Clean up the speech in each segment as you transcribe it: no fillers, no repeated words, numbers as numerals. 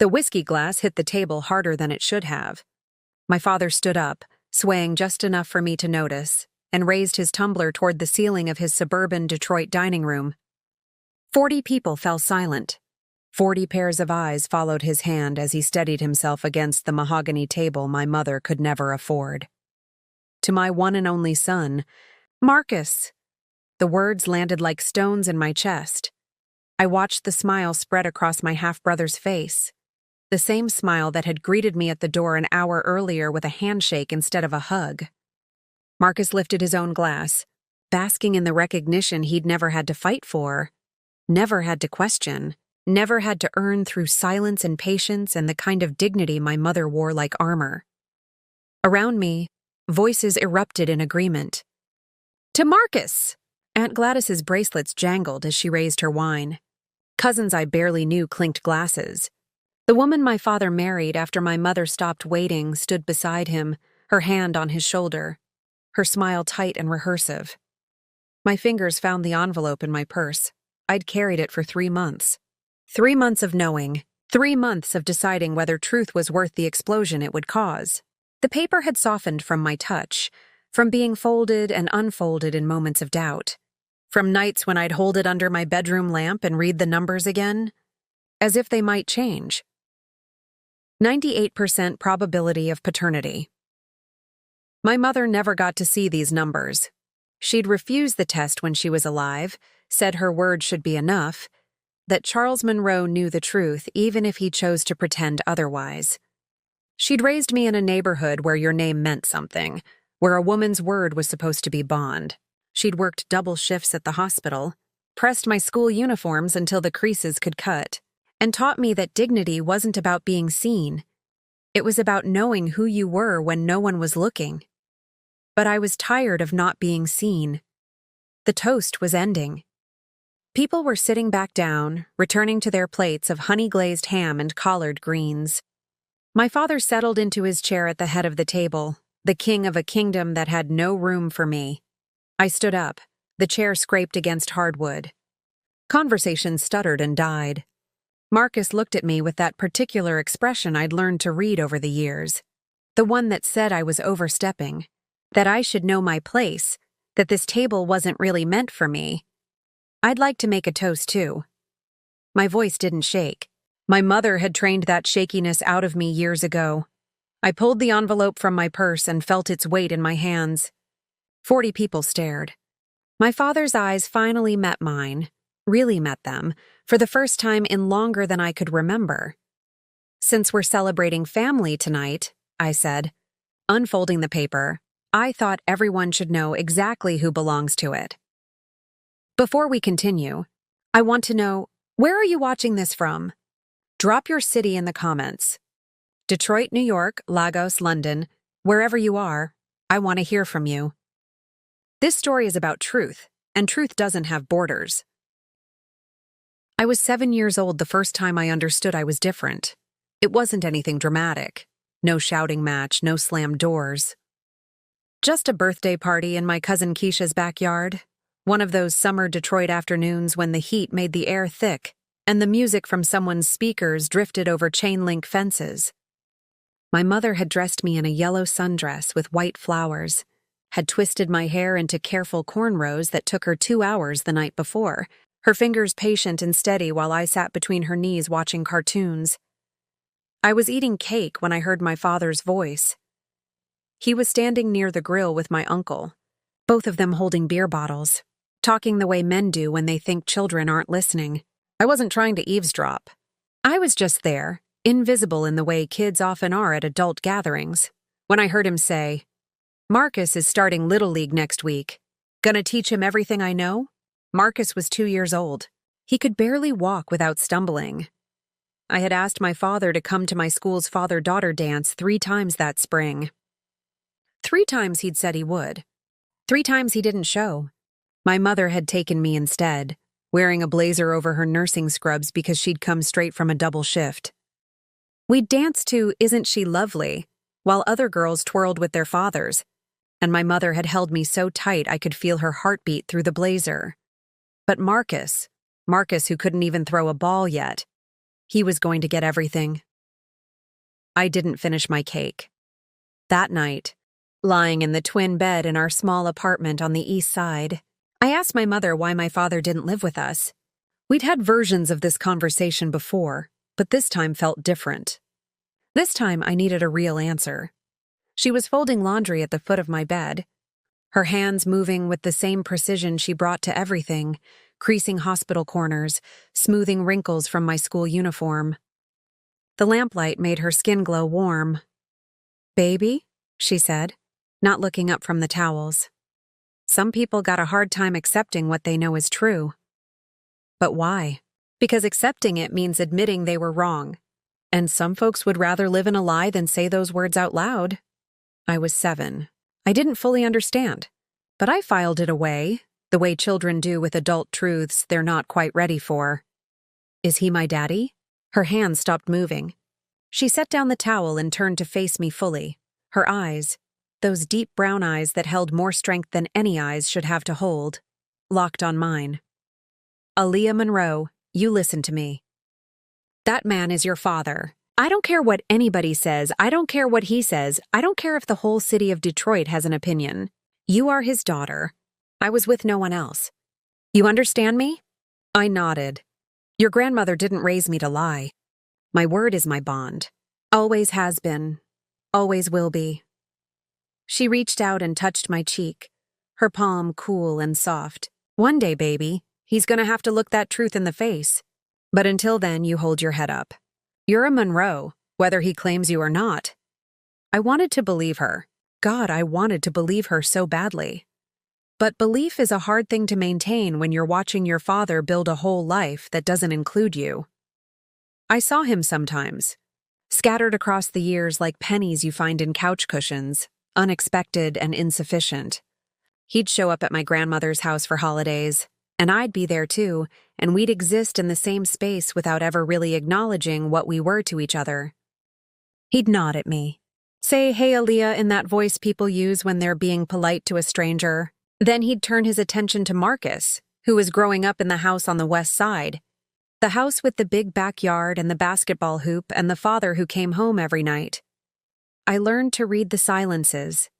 The whiskey glass hit the table harder than it should have. My father stood up, swaying just enough for me to notice, and raised his tumbler toward the ceiling of his suburban Detroit dining room. 40 people fell silent. 40 pairs of eyes followed his hand as he steadied himself against the mahogany table my mother could never afford. To my one and only son, Marcus! The words landed like stones in my chest. I watched the smile spread across my half-brother's face, the same smile that had greeted me at the door an hour earlier with a handshake instead of a hug. Marcus lifted his own glass, basking in the recognition he'd never had to fight for, never had to question, never had to earn through silence and patience and the kind of dignity my mother wore like armor. Around me, voices erupted in agreement. "To Marcus!" Aunt Gladys's bracelets jangled as she raised her wine. Cousins I barely knew clinked glasses. The woman my father married after my mother stopped waiting stood beside him, her hand on his shoulder, her smile tight and rehearsive. My fingers found the envelope in my purse. I'd carried it for 3 months. 3 months of knowing, 3 months of deciding whether truth was worth the explosion it would cause. The paper had softened from my touch, from being folded and unfolded in moments of doubt, from nights when I'd hold it under my bedroom lamp and read the numbers again, as if they might change. 98% probability of paternity. My mother never got to see these numbers. She'd refused the test when she was alive, said her word should be enough, that Charles Monroe knew the truth even if he chose to pretend otherwise. She'd raised me in a neighborhood where your name meant something, where a woman's word was supposed to be bond. She'd worked double shifts at the hospital, pressed my school uniforms until the creases could cut, and taught me that dignity wasn't about being seen. It was about knowing who you were when no one was looking. But I was tired of not being seen. The toast was ending. People were sitting back down, returning to their plates of honey-glazed ham and collard greens. My father settled into his chair at the head of the table, the king of a kingdom that had no room for me. I stood up. The chair scraped against hardwood. Conversation stuttered and died. Marcus looked at me with that particular expression I'd learned to read over the years, the one that said I was overstepping, that I should know my place, that this table wasn't really meant for me. I'd like to make a toast, too. My voice didn't shake. My mother had trained that shakiness out of me years ago. I pulled the envelope from my purse and felt its weight in my hands. 40 people stared. My father's eyes finally met mine, really met them, for the first time in longer than I could remember. "Since we're celebrating family tonight," I said, unfolding the paper, "I thought everyone should know exactly who belongs to it. Before we continue, I want to know, where are you watching this from? Drop your city in the comments. Detroit, New York, Lagos, London, wherever you are, I want to hear from you. This story is about truth, and truth doesn't have borders." I was 7 years old the first time I understood I was different. It wasn't anything dramatic. No shouting match, no slammed doors. Just a birthday party in my cousin Keisha's backyard. One of those summer Detroit afternoons when the heat made the air thick and the music from someone's speakers drifted over chain-link fences. My mother had dressed me in a yellow sundress with white flowers, had twisted my hair into careful cornrows that took her 2 hours the night before, her fingers patient and steady while I sat between her knees watching cartoons. I was eating cake when I heard my father's voice. He was standing near the grill with my uncle, both of them holding beer bottles, talking the way men do when they think children aren't listening. I wasn't trying to eavesdrop. I was just there, invisible in the way kids often are at adult gatherings, when I heard him say, "Marcus is starting Little League next week. Gonna teach him everything I know?" Marcus was 2 years old. He could barely walk without stumbling. I had asked my father to come to my school's father-daughter dance 3 times that spring. 3 times he'd said he would. 3 times he didn't show. My mother had taken me instead, wearing a blazer over her nursing scrubs because she'd come straight from a double shift. We'd danced to "Isn't She Lovely?" while other girls twirled with their fathers, and my mother had held me so tight I could feel her heartbeat through the blazer. But Marcus who couldn't even throw a ball yet, he was going to get everything, I didn't finish my cake. That night, lying in the twin bed in our small apartment on the east side, I asked my mother why my father didn't live with us. We'd had versions of this conversation before, but this time felt different. This time I needed a real answer. She was folding laundry at the foot of my bed, her hands moving with the same precision she brought to everything, creasing hospital corners, smoothing wrinkles from my school uniform. The lamplight made her skin glow warm. "Baby?" she said, not looking up from the towels. "Some people got a hard time accepting what they know is true." But why? Because accepting it means admitting they were wrong. And some folks would rather live in a lie than say those words out loud. I was 7. I didn't fully understand, but I filed it away, the way children do with adult truths they're not quite ready for. "Is he my daddy?" Her hands stopped moving. She set down the towel and turned to face me fully. Her eyes, those deep brown eyes that held more strength than any eyes should have to hold, locked on mine. "Aaliyah Monroe, you listen to me. That man is your father. I don't care what anybody says. I don't care what he says. I don't care if the whole city of Detroit has an opinion. You are his daughter. I was with no one else. You understand me?" I nodded. "Your grandmother didn't raise me to lie. My word is my bond. Always has been. Always will be." She reached out and touched my cheek, her palm cool and soft. "One day, baby, he's gonna have to look that truth in the face. But until then, you hold your head up. You're a Monroe, whether he claims you or not." I wanted to believe her. God, I wanted to believe her so badly. But belief is a hard thing to maintain when you're watching your father build a whole life that doesn't include you. I saw him sometimes, scattered across the years like pennies you find in couch cushions, unexpected and insufficient. He'd show up at my grandmother's house for holidays, and I'd be there too, and we'd exist in the same space without ever really acknowledging what we were to each other. He'd nod at me, say, "Hey, Aaliyah," in that voice people use when they're being polite to a stranger. Then he'd turn his attention to Marcus, who was growing up in the house on the west side. The house with the big backyard and the basketball hoop and the father who came home every night. I learned to read the silences.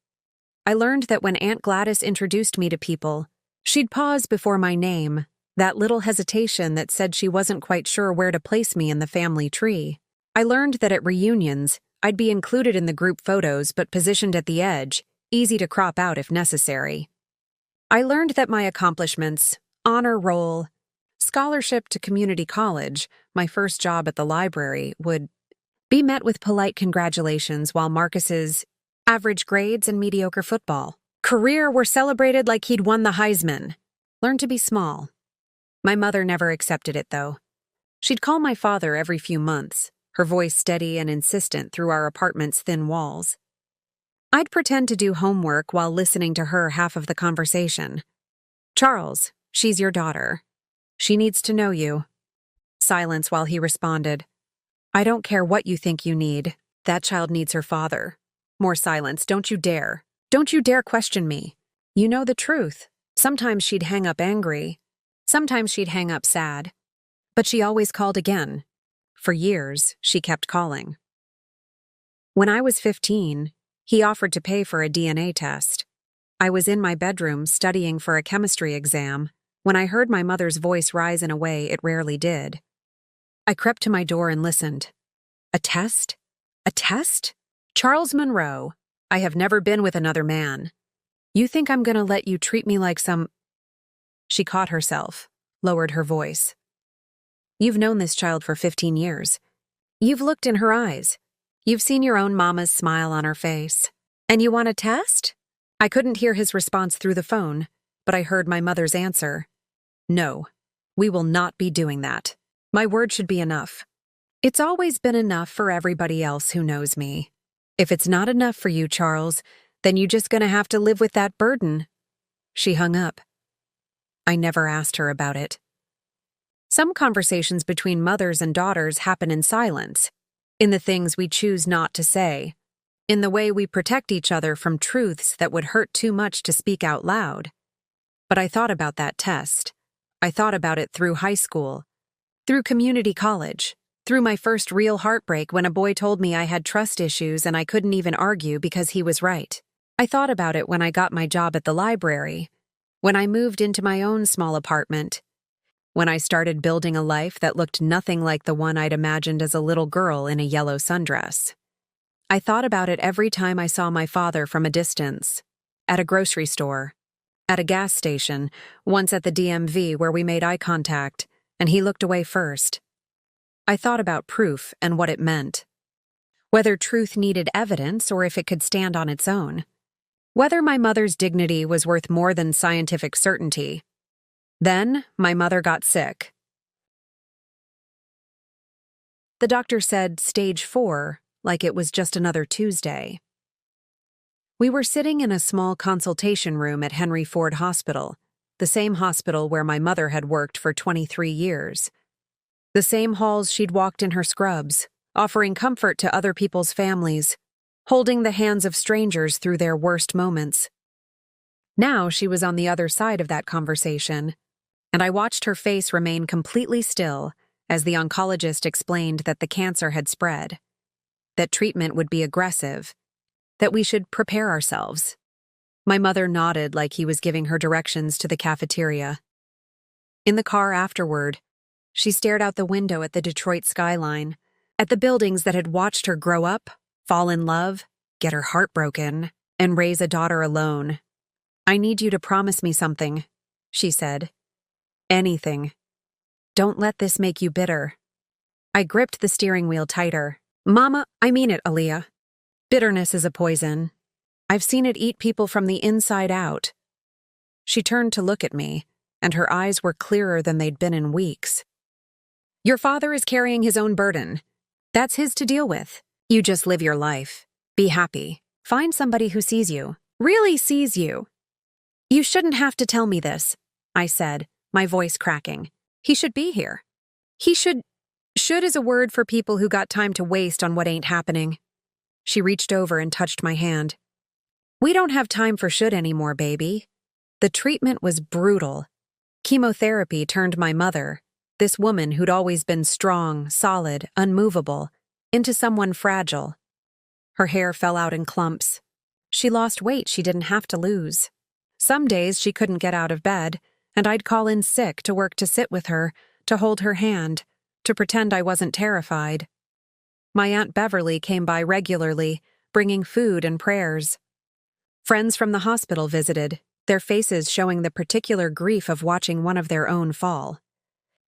I learned that when Aunt Gladys introduced me to people, she'd pause before my name, that little hesitation that said she wasn't quite sure where to place me in the family tree. I learned that at reunions, I'd be included in the group photos but positioned at the edge, easy to crop out if necessary. I learned that my accomplishments, honor roll, scholarship to community college, my first job at the library, would be met with polite congratulations, while Marcus's average grades and mediocre football career were celebrated like he'd won the Heisman. Learn to be small. My mother never accepted it, though. She'd call my father every few months, her voice steady and insistent through our apartment's thin walls. I'd pretend to do homework while listening to her half of the conversation. "Charles, she's your daughter. She needs to know you." Silence while he responded, "I don't care what you think you need. That child needs her father." More silence. "Don't you dare. Don't you dare question me. You know the truth." Sometimes she'd hang up angry. Sometimes she'd hang up sad. But she always called again. For years, she kept calling. When I was 15, he offered to pay for a DNA test. I was in my bedroom studying for a chemistry exam when I heard my mother's voice rise in a way it rarely did. I crept to my door and listened. "A test? A test? Charles Monroe, I have never been with another man. You think I'm gonna let you treat me like some—" She caught herself, lowered her voice. "You've known this child for 15 years. You've looked in her eyes. You've seen your own mama's smile on her face. And you want a test?" I couldn't hear his response through the phone, but I heard my mother's answer. "No, we will not be doing that. My word should be enough. It's always been enough for everybody else who knows me. If it's not enough for you, Charles, then you're just gonna have to live with that burden." She hung up. I never asked her about it. Some conversations between mothers and daughters happen in silence, in the things we choose not to say, in the way we protect each other from truths that would hurt too much to speak out loud. But I thought about that test. I thought about it through high school, through community college, Through my first real heartbreak when a boy told me I had trust issues and I couldn't even argue because he was right. I thought about it when I got my job at the library, when I moved into my own small apartment, when I started building a life that looked nothing like the one I'd imagined as a little girl in a yellow sundress. I thought about it every time I saw my father from a distance, at a grocery store, at a gas station, once at the DMV where we made eye contact, and he looked away first. I thought about proof and what it meant. Whether truth needed evidence or if it could stand on its own. Whether my mother's dignity was worth more than scientific certainty. Then, my mother got sick. The doctor said stage 4, like it was just another Tuesday. We were sitting in a small consultation room at Henry Ford Hospital, the same hospital where my mother had worked for 23 years. The same halls she'd walked in her scrubs, offering comfort to other people's families, holding the hands of strangers through their worst moments. Now she was on the other side of that conversation, and I watched her face remain completely still as the oncologist explained that the cancer had spread, that treatment would be aggressive, that we should prepare ourselves. My mother nodded like he was giving her directions to the cafeteria. In the car afterward, she stared out the window at the Detroit skyline, at the buildings that had watched her grow up, fall in love, get her heart broken, and raise a daughter alone. "I need you to promise me something," she said. "Anything. Don't let this make you bitter." I gripped the steering wheel tighter. "Mama, I mean it, Aaliyah. Bitterness is a poison. I've seen it eat people from the inside out." She turned to look at me, and her eyes were clearer than they'd been in weeks. "Your father is carrying his own burden. That's his to deal with. You just live your life. Be happy. Find somebody who sees you. Really sees you." "You shouldn't have to tell me this," I said, my voice cracking. "He should be here. He should is a word for people who got time to waste on what ain't happening." She reached over and touched my hand. "We don't have time for should anymore, baby." The treatment was brutal. Chemotherapy turned my mother, this woman who'd always been strong, solid, unmovable, into someone fragile. Her hair fell out in clumps. She lost weight she didn't have to lose. Some days she couldn't get out of bed, and I'd call in sick to work to sit with her, to hold her hand, to pretend I wasn't terrified. My Aunt Beverly came by regularly, bringing food and prayers. Friends from the hospital visited, their faces showing the particular grief of watching one of their own fall.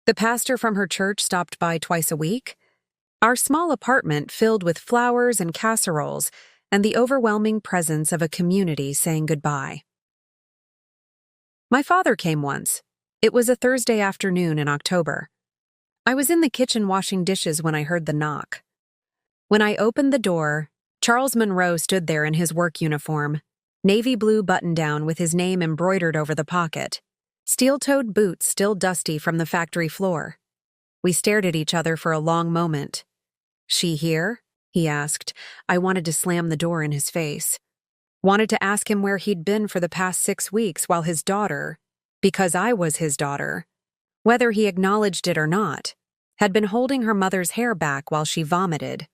The pastor from her church stopped by twice a week. Our small apartment filled with flowers and casseroles and the overwhelming presence of a community saying goodbye. My father came once. It was a Thursday afternoon in October. I was in the kitchen washing dishes when I heard the knock. When I opened the door, Charles Monroe stood there in his work uniform, navy blue button-down with his name embroidered over the pocket, steel-toed boots still dusty from the factory floor. We stared at each other for a long moment. "She here?" he asked. I wanted to slam the door in his face. Wanted to ask him where he'd been for the past 6 weeks while his daughter, because I was his daughter, whether he acknowledged it or not, had been holding her mother's hair back while she vomited,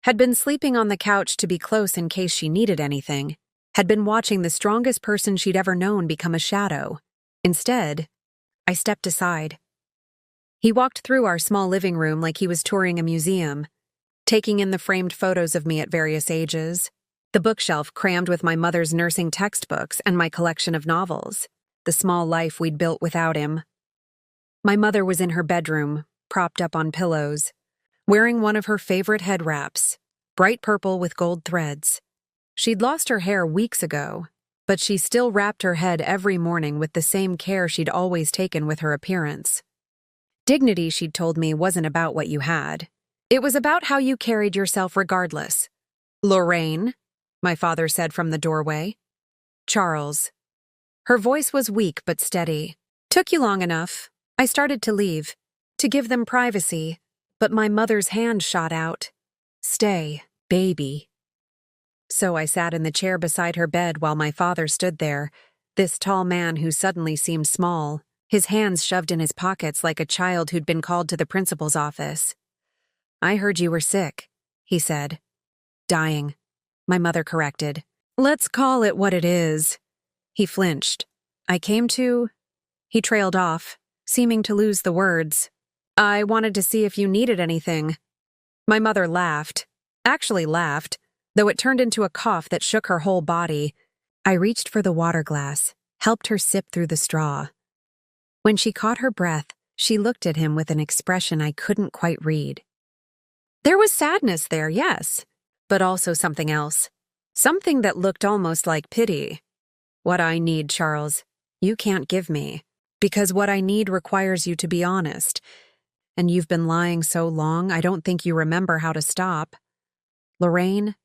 had been sleeping on the couch to be close in case she needed anything, had been watching the strongest person she'd ever known become a shadow. Instead, I stepped aside. He walked through our small living room like he was touring a museum, taking in the framed photos of me at various ages, the bookshelf crammed with my mother's nursing textbooks and my collection of novels, the small life we'd built without him. My mother was in her bedroom, propped up on pillows, wearing one of her favorite head wraps, bright purple with gold threads. She'd lost her hair weeks ago, but she still wrapped her head every morning with the same care she'd always taken with her appearance. Dignity, she'd told me, wasn't about what you had. It was about how you carried yourself regardless. "Lorraine," my father said from the doorway. "Charles." Her voice was weak but steady. "Took you long enough. I started to leave, to give them privacy, but my mother's hand shot out. Stay, baby." So I sat in the chair beside her bed while my father stood there, this tall man who suddenly seemed small, his hands shoved in his pockets like a child who'd been called to the principal's office. I heard you were sick, he said. Dying, my mother corrected. Let's call it what it is. He flinched. I came to... He trailed off, seeming to lose the words. I wanted to see if you needed anything. My mother laughed. Actually laughed, though it turned into a cough that shook her whole body. I reached for the water glass, helped her sip through the straw. When she caught her breath, she looked at him with an expression I couldn't quite read. There was sadness there, yes, but also something else. Something that looked almost like pity. What I need, Charles, you can't give me, because what I need requires you to be honest. And you've been lying so long, I don't think you remember how to stop. Lorraine,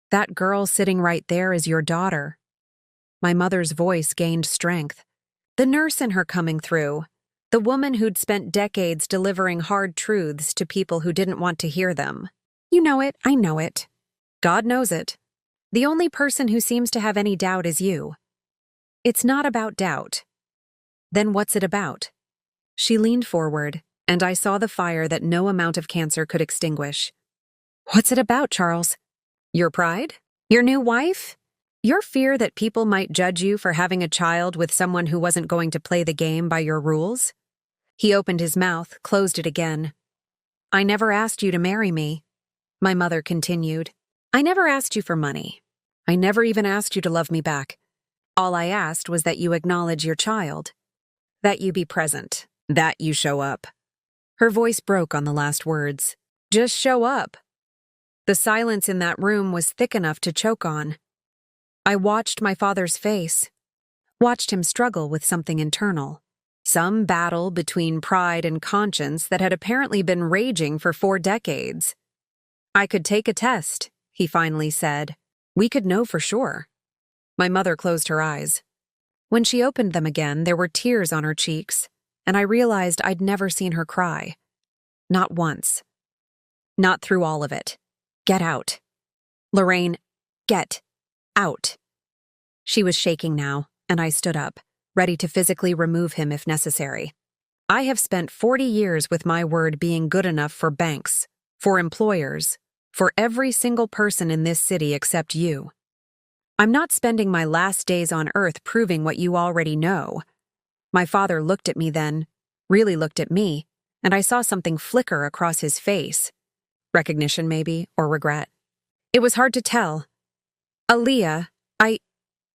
that girl sitting right there is your daughter. My mother's voice gained strength. The nurse in her coming through. The woman who'd spent decades delivering hard truths to people who didn't want to hear them. You know it, I know it. God knows it. The only person who seems to have any doubt is you. It's not about doubt. Then what's it about? She leaned forward, and I saw the fire that no amount of cancer could extinguish. What's it about, Charles? Your pride? Your new wife? Your fear that people might judge you for having a child with someone who wasn't going to play the game by your rules? He opened his mouth, closed it again. I never asked you to marry me, my mother continued. I never asked you for money. I never even asked you to love me back. All I asked was that you acknowledge your child, that you be present, that you show up. Her voice broke on the last words. Just show up. The silence in that room was thick enough to choke on. I watched my father's face, watched him struggle with something internal, some battle between pride and conscience that had apparently been raging for 4 decades. I could take a test, he finally said. We could know for sure. My mother closed her eyes. When she opened them again, there were tears on her cheeks, and I realized I'd never seen her cry. Not once. Not through all of it. Get out. Lorraine, get out. She was shaking now, and I stood up, ready to physically remove him if necessary. I have spent 40 years with my word being good enough for banks, for employers, for every single person in this city except you. I'm not spending my last days on earth proving what you already know. My father looked at me then, really looked at me, and I saw something flicker across his face. Recognition, maybe, or regret. It was hard to tell. Aaliyah,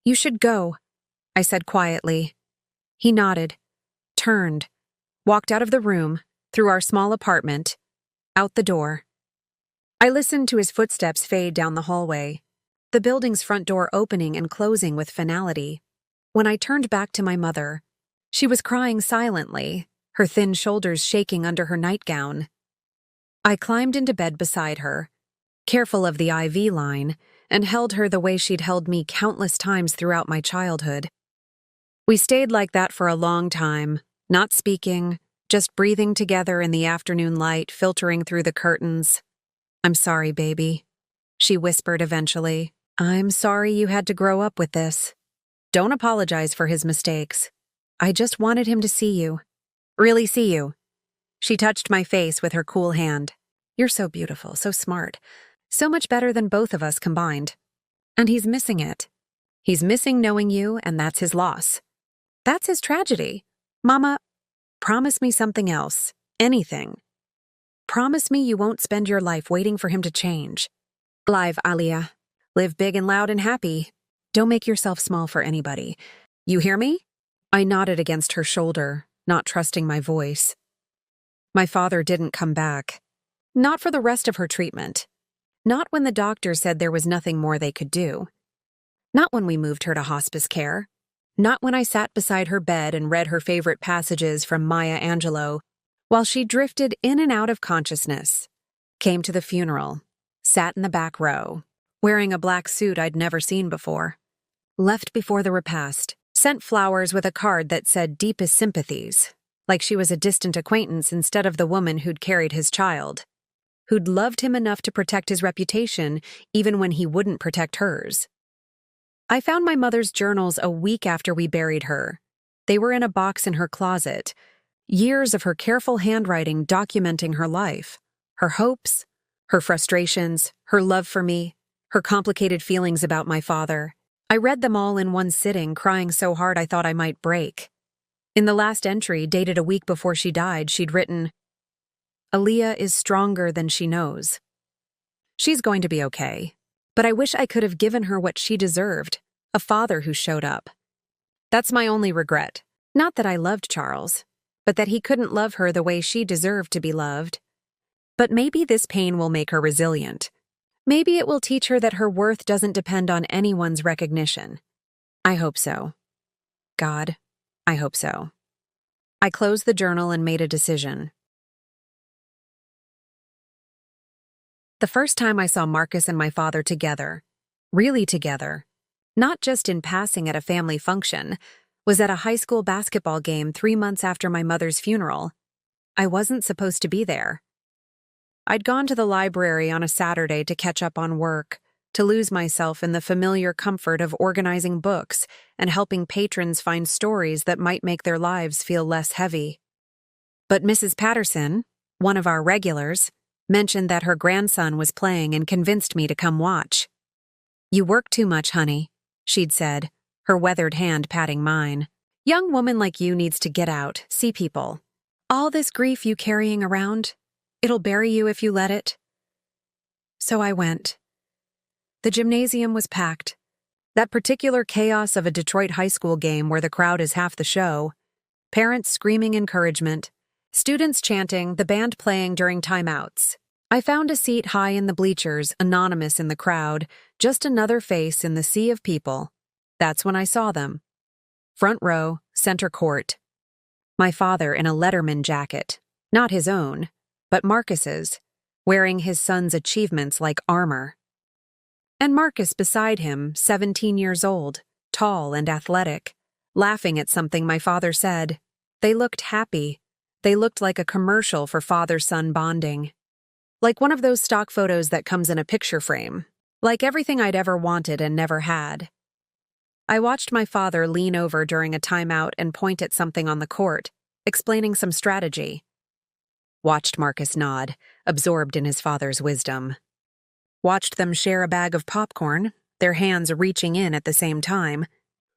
you should go, I said quietly. He nodded, turned, walked out of the room, through our small apartment, out the door. I listened to his footsteps fade down the hallway, the building's front door opening and closing with finality. When I turned back to my mother, she was crying silently, her thin shoulders shaking under her nightgown. I climbed into bed beside her, careful of the IV line, and held her the way she'd held me countless times throughout my childhood. We stayed like that for a long time, not speaking, just breathing together in the afternoon light filtering through the curtains. I'm sorry, baby, she whispered eventually. I'm sorry you had to grow up with this. Don't apologize for his mistakes. I just wanted him to see you. Really see you. She touched my face with her cool hand. You're so beautiful, so smart. So much better than both of us combined. And he's missing it. He's missing knowing you, and that's his loss. That's his tragedy. Mama, promise me something else. Anything. Promise me you won't spend your life waiting for him to change. Live, Aaliyah. Live big and loud and happy. Don't make yourself small for anybody. You hear me? I nodded against her shoulder, not trusting my voice. My father didn't come back. Not for the rest of her treatment. Not when the doctor said there was nothing more they could do. Not when we moved her to hospice care. Not when I sat beside her bed and read her favorite passages from Maya Angelou, while she drifted in and out of consciousness. Came to the funeral. Sat in the back row, wearing a black suit I'd never seen before. Left before the repast. Sent flowers with a card that said deepest sympathies, like she was a distant acquaintance instead of the woman who'd carried his child, who'd loved him enough to protect his reputation even when he wouldn't protect hers. I found my mother's journals a week after we buried her. They were in a box in her closet, years of her careful handwriting documenting her life, Her hopes, her frustrations, her love for me, her complicated feelings about my father. I read them all in one sitting, crying so hard I thought I might break. In the last entry, dated a week before she died, she'd written, "Aaliyah is stronger than she knows. She's going to be okay, but I wish I could have given her what she deserved, a father who showed up. That's my only regret. Not that I loved Charles, but that he couldn't love her the way she deserved to be loved. But maybe this pain will make her resilient. Maybe it will teach her that her worth doesn't depend on anyone's recognition. I hope so. God, I hope so." I closed the journal and made a decision. The first time I saw Marcus and my father together, really together, not just in passing at a family function, was at a high school basketball game 3 months after my mother's funeral. I wasn't supposed to be there. I'd gone to the library on a Saturday to catch up on work, to lose myself in the familiar comfort of organizing books and helping patrons find stories that might make their lives feel less heavy. But Mrs. Patterson, one of our regulars, mentioned that her grandson was playing and convinced me to come watch. "You work too much, honey," she'd said, her weathered hand patting mine. "Young woman like you needs to get out, see people. All this grief you carrying around, it'll bury you if you let it." So I went. The gymnasium was packed. That particular chaos of a Detroit high school game where the crowd is half the show. Parents screaming encouragement, students chanting, the band playing during timeouts. I found a seat high in the bleachers, anonymous in the crowd, just another face in the sea of people. That's when I saw them. Front row, center court. My father in a Letterman jacket, not his own, but Marcus's, wearing his son's achievements like armor. And Marcus beside him, 17 years old, tall and athletic, laughing at something my father said. They looked happy. They looked like a commercial for father-son bonding. Like one of those stock photos that comes in a picture frame. Like everything I'd ever wanted and never had. I watched my father lean over during a timeout and point at something on the court, explaining some strategy. Watched Marcus nod, absorbed in his father's wisdom. Watched them share a bag of popcorn, their hands reaching in at the same time,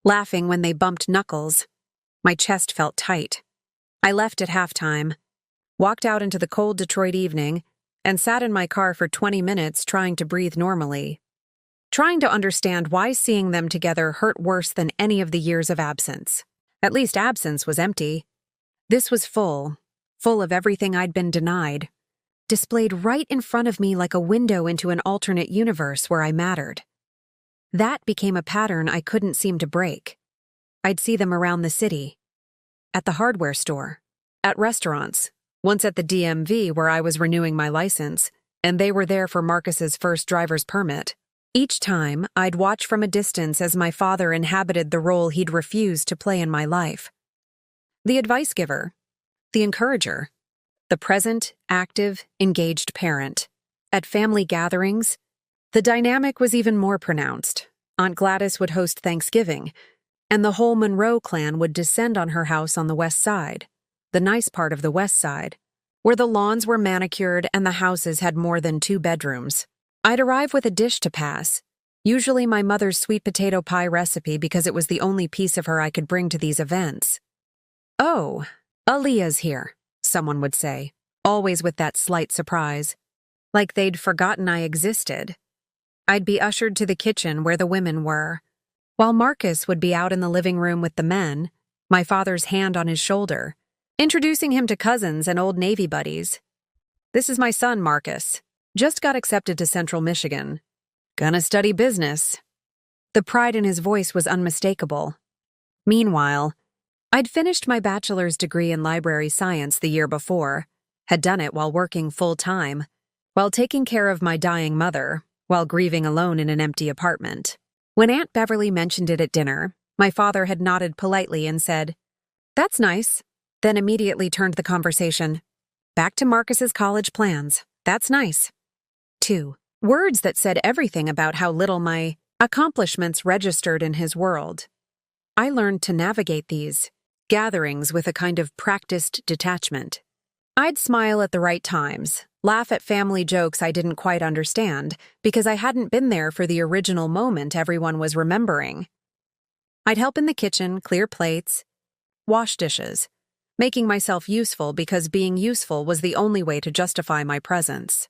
laughing when they bumped knuckles. My chest felt tight. I left at halftime, walked out into the cold Detroit evening, and sat in my car for 20 minutes trying to breathe normally. Trying to understand why seeing them together hurt worse than any of the years of absence. At least absence was empty. This was full of everything I'd been denied, displayed right in front of me like a window into an alternate universe where I mattered. That became a pattern I couldn't seem to break. I'd see them around the city, at the hardware store, at restaurants, once at the DMV where I was renewing my license, and they were there for Marcus's first driver's permit. Each time, I'd watch from a distance as my father inhabited the role he'd refused to play in my life. The advice giver, the encourager, the present, active, engaged parent. At family gatherings, the dynamic was even more pronounced. Aunt Gladys would host Thanksgiving, and the whole Monroe clan would descend on her house on the west side, the nice part of the west side, where the lawns were manicured and the houses had more than 2 bedrooms. I'd arrive with a dish to pass, usually my mother's sweet potato pie recipe because it was the only piece of her I could bring to these events. "Oh, Aaliyah's here," someone would say, always with that slight surprise, like they'd forgotten I existed. I'd be ushered to the kitchen where the women were, while Marcus would be out in the living room with the men, my father's hand on his shoulder, introducing him to cousins and old Navy buddies. "This is my son, Marcus. Just got accepted to Central Michigan. Gonna study business." The pride in his voice was unmistakable. Meanwhile, I'd finished my bachelor's degree in library science the year before, had done it while working full-time, while taking care of my dying mother, while grieving alone in an empty apartment. When Aunt Beverly mentioned it at dinner, my father had nodded politely and said, "That's nice," then immediately turned the conversation. Back to Marcus's college plans. That's nice. 2. Words that said everything about how little my accomplishments registered in his world. I learned to navigate these gatherings with a kind of practiced detachment. I'd smile at the right times, laugh at family jokes I didn't quite understand because I hadn't been there for the original moment everyone was remembering. I'd help in the kitchen, clear plates, wash dishes, making myself useful because being useful was the only way to justify my presence.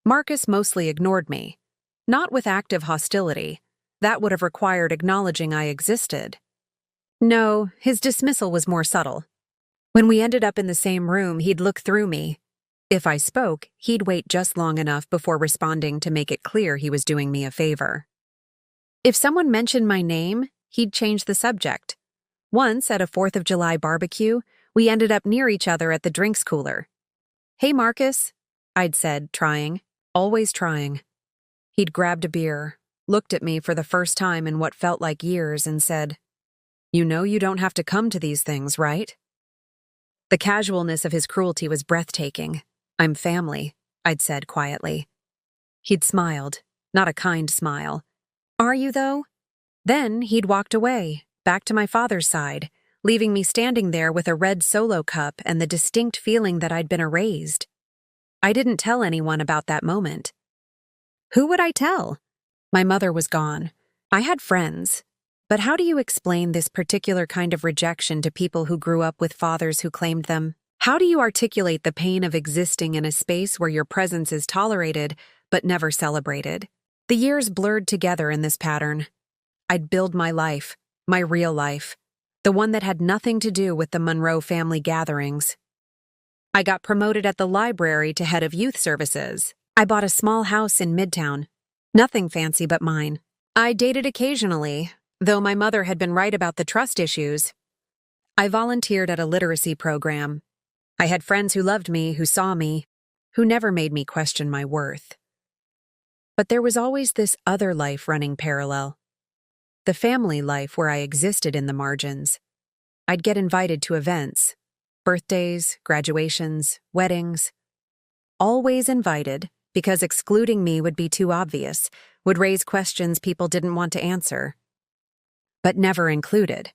Marcus mostly ignored me, not with active hostility. That would have required acknowledging I existed. No, his dismissal was more subtle. When we ended up in the same room, he'd look through me. If I spoke, he'd wait just long enough before responding to make it clear he was doing me a favor. If someone mentioned my name, he'd change the subject. Once, at a 4th of July barbecue, we ended up near each other at the drinks cooler. "Hey, Marcus," I'd said, trying, always trying. He'd grabbed a beer, looked at me for the first time in what felt like years, and said, "You know you don't have to come to these things, right?" The casualness of his cruelty was breathtaking. "I'm family," I'd said quietly. He'd smiled, not a kind smile. "Are you, though?" Then he'd walked away, back to my father's side, leaving me standing there with a red Solo cup and the distinct feeling that I'd been erased. I didn't tell anyone about that moment. Who would I tell? My mother was gone. I had friends. But how do you explain this particular kind of rejection to people who grew up with fathers who claimed them? How do you articulate the pain of existing in a space where your presence is tolerated but never celebrated? The years blurred together in this pattern. I'd build my life, my real life, the one that had nothing to do with the Monroe family gatherings. I got promoted at the library to head of youth services. I bought a small house in Midtown. Nothing fancy but mine. I dated occasionally, though my mother had been right about the trust issues. I volunteered at a literacy program. I had friends who loved me, who saw me, who never made me question my worth. But there was always this other life running parallel. The family life where I existed in the margins. I'd get invited to events, birthdays, graduations, weddings. Always invited, because excluding me would be too obvious, would raise questions people didn't want to answer. But never included.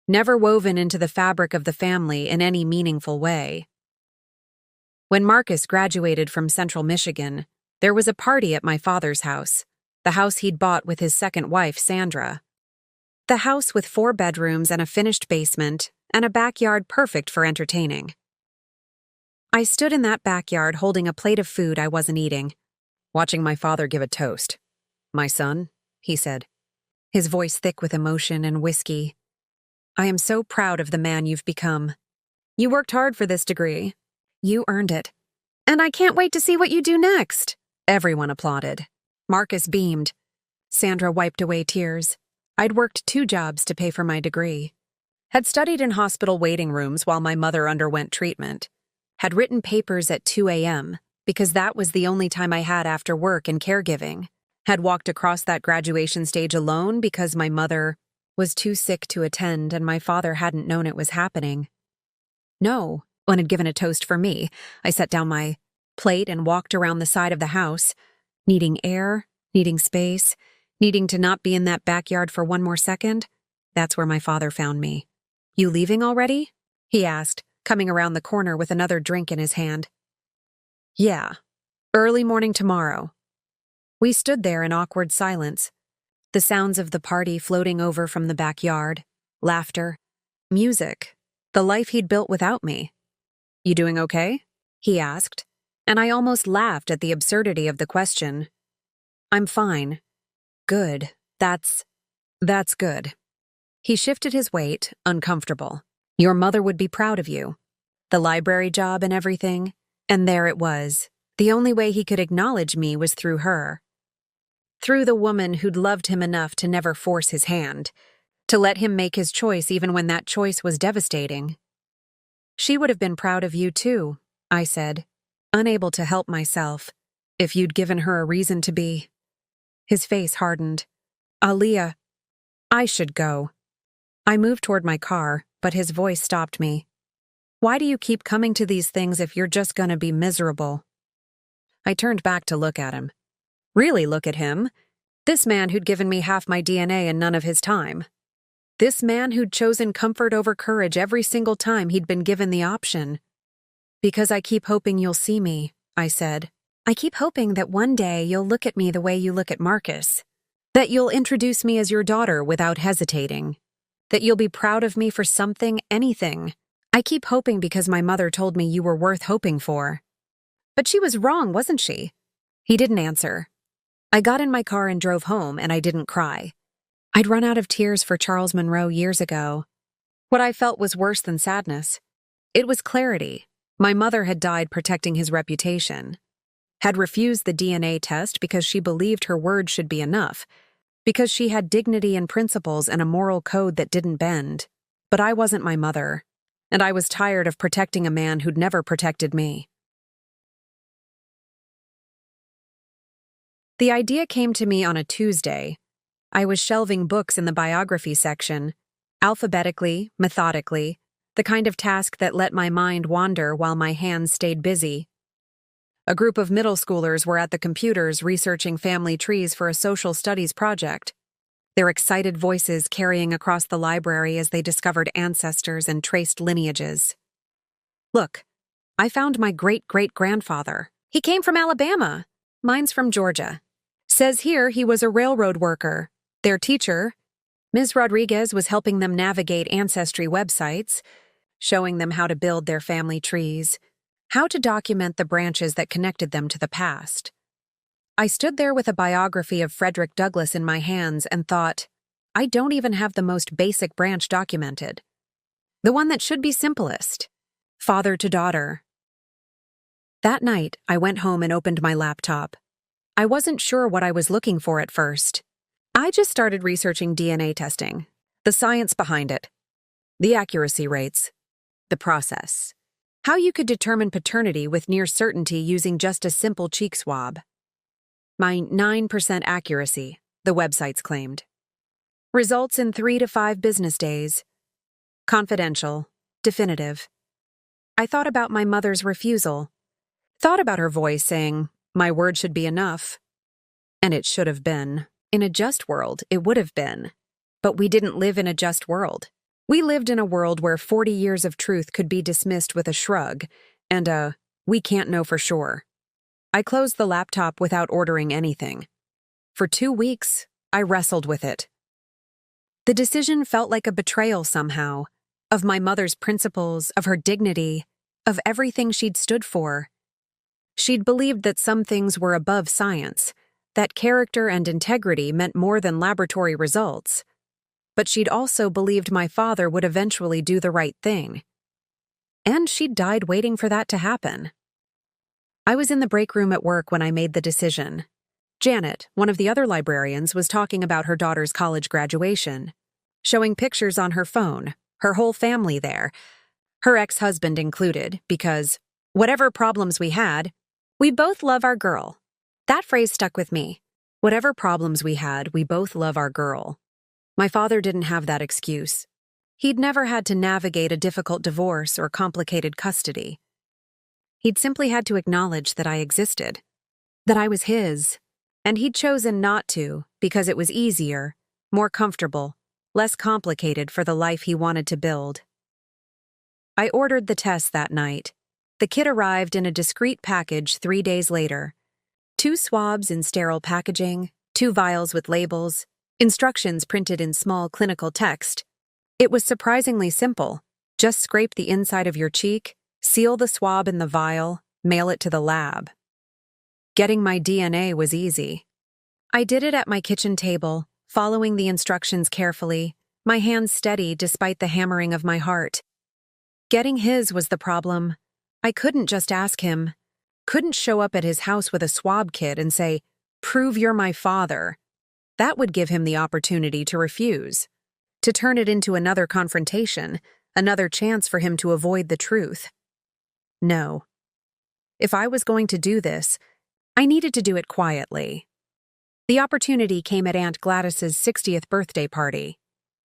Never woven into the fabric of the family in any meaningful way. When Marcus graduated from Central Michigan, there was a party at my father's house, the house he'd bought with his second wife, Sandra. The house with 4 bedrooms and a finished basement, and a backyard perfect for entertaining. I stood in that backyard holding a plate of food I wasn't eating, watching my father give a toast. "My son," he said, his voice thick with emotion and whiskey. "I am so proud of the man you've become. You worked hard for this degree. You earned it. And I can't wait to see what you do next." Everyone applauded. Marcus beamed. Sandra wiped away tears. I'd worked 2 jobs to pay for my degree. Had studied in hospital waiting rooms while my mother underwent treatment. Had written papers at 2 a.m. because that was the only time I had after work and caregiving. Had walked across that graduation stage alone because my mother was too sick to attend and my father hadn't known it was happening. No one had given a toast for me. I set down my plate and walked around the side of the house, needing air, needing space, needing to not be in that backyard for one more second. That's where my father found me. "You leaving already?" he asked, coming around the corner with another drink in his hand. "Yeah, early morning tomorrow." We stood there in awkward silence, the sounds of the party floating over from the backyard, laughter, music, the life he'd built without me. "You doing okay?" he asked, and I almost laughed at the absurdity of the question. "I'm fine. Good. That's good." He shifted his weight, uncomfortable. "Your mother would be proud of you. The library job and everything." And there it was. The only way he could acknowledge me was through her. Through the woman who'd loved him enough to never force his hand, to let him make his choice even when that choice was devastating. "She would have been proud of you too," I said, unable to help myself, "if you'd given her a reason to be." His face hardened. "Aaliyah, I should go." I moved toward my car, but his voice stopped me. "Why do you keep coming to these things if you're just gonna be miserable?" I turned back to look at him. Really look at him. This man who'd given me half my DNA and none of his time. This man who'd chosen comfort over courage every single time he'd been given the option. "Because I keep hoping you'll see me," I said. "I keep hoping that one day you'll look at me the way you look at Marcus. That you'll introduce me as your daughter without hesitating. That you'll be proud of me for something, anything. I keep hoping because my mother told me you were worth hoping for." "But she was wrong, wasn't she?" He didn't answer. I got in my car and drove home, and I didn't cry. I'd run out of tears for Charles Monroe years ago. What I felt was worse than sadness. It was clarity. My mother had died protecting his reputation. Had refused the DNA test because she believed her word should be enough, because she had dignity and principles and a moral code that didn't bend. But I wasn't my mother, and I was tired of protecting a man who'd never protected me. The idea came to me on a Tuesday. I was shelving books in the biography section, alphabetically, methodically, the kind of task that let my mind wander while my hands stayed busy. A group of middle schoolers were at the computers researching family trees for a social studies project, their excited voices carrying across the library as they discovered ancestors and traced lineages. "Look, I found my great-great-grandfather. He came from Alabama. Mine's from Georgia. Says here he was a railroad worker. Their teacher, Ms. Rodriguez, was helping them navigate ancestry websites, showing them how to build their family trees, how to document the branches that connected them to the past." I stood there with a biography of Frederick Douglass in my hands and thought, I don't even have the most basic branch documented. The one that should be simplest. Father to daughter. That night, I went home and opened my laptop. I wasn't sure what I was looking for at first. I just started researching DNA testing, the science behind it, the accuracy rates, the process, how you could determine paternity with near certainty using just a simple cheek swab. My 9% accuracy, the websites claimed. Results in 3 to 5 business days. Confidential, definitive. I thought about my mother's refusal. Thought about her voice saying, "My word should be enough." And it should have been. In a just world, it would have been. But we didn't live in a just world. We lived in a world where 40 years of truth could be dismissed with a shrug and a, "we can't know for sure." I closed the laptop without ordering anything. For 2 weeks, I wrestled with it. The decision felt like a betrayal somehow, of my mother's principles, of her dignity, of everything she'd stood for. She'd believed that some things were above science, that character and integrity meant more than laboratory results. But she'd also believed my father would eventually do the right thing. And she'd died waiting for that to happen. I was in the break room at work when I made the decision. Janet, one of the other librarians, was talking about her daughter's college graduation, showing pictures on her phone, her whole family there, her ex-husband included, because, whatever problems we had, we both love our girl. That phrase stuck with me. Whatever problems we had, we both love our girl. My father didn't have that excuse. He'd never had to navigate a difficult divorce or complicated custody. He'd simply had to acknowledge that I existed, that I was his, and he'd chosen not to because it was easier, more comfortable, less complicated for the life he wanted to build. I ordered the test that night. The kit arrived in a discreet package 3 days later. 2 swabs in sterile packaging, 2 vials with labels, instructions printed in small clinical text. It was surprisingly simple. Just scrape the inside of your cheek, seal the swab in the vial, mail it to the lab. Getting my DNA was easy. I did it at my kitchen table, following the instructions carefully, my hands steady despite the hammering of my heart. Getting his was the problem. I couldn't just ask him. Couldn't show up at his house with a swab kit and say, "Prove you're my father." That would give him the opportunity to refuse, to turn it into another confrontation, another chance for him to avoid the truth. No. If I was going to do this, I needed to do it quietly. The opportunity came at Aunt Gladys's 60th birthday party.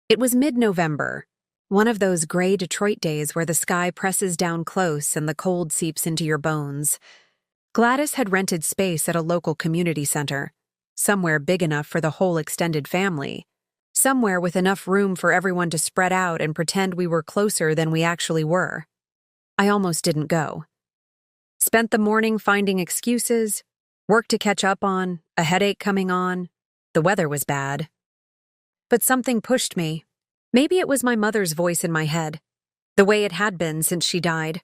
It was mid-November, one of those gray Detroit days where the sky presses down close and the cold seeps into your bones. Gladys had rented space at a local community center, somewhere big enough for the whole extended family, somewhere with enough room for everyone to spread out and pretend we were closer than we actually were. I almost didn't go. Spent the morning finding excuses, work to catch up on, a headache coming on. The weather was bad. But something pushed me. Maybe it was my mother's voice in my head, the way it had been since she died,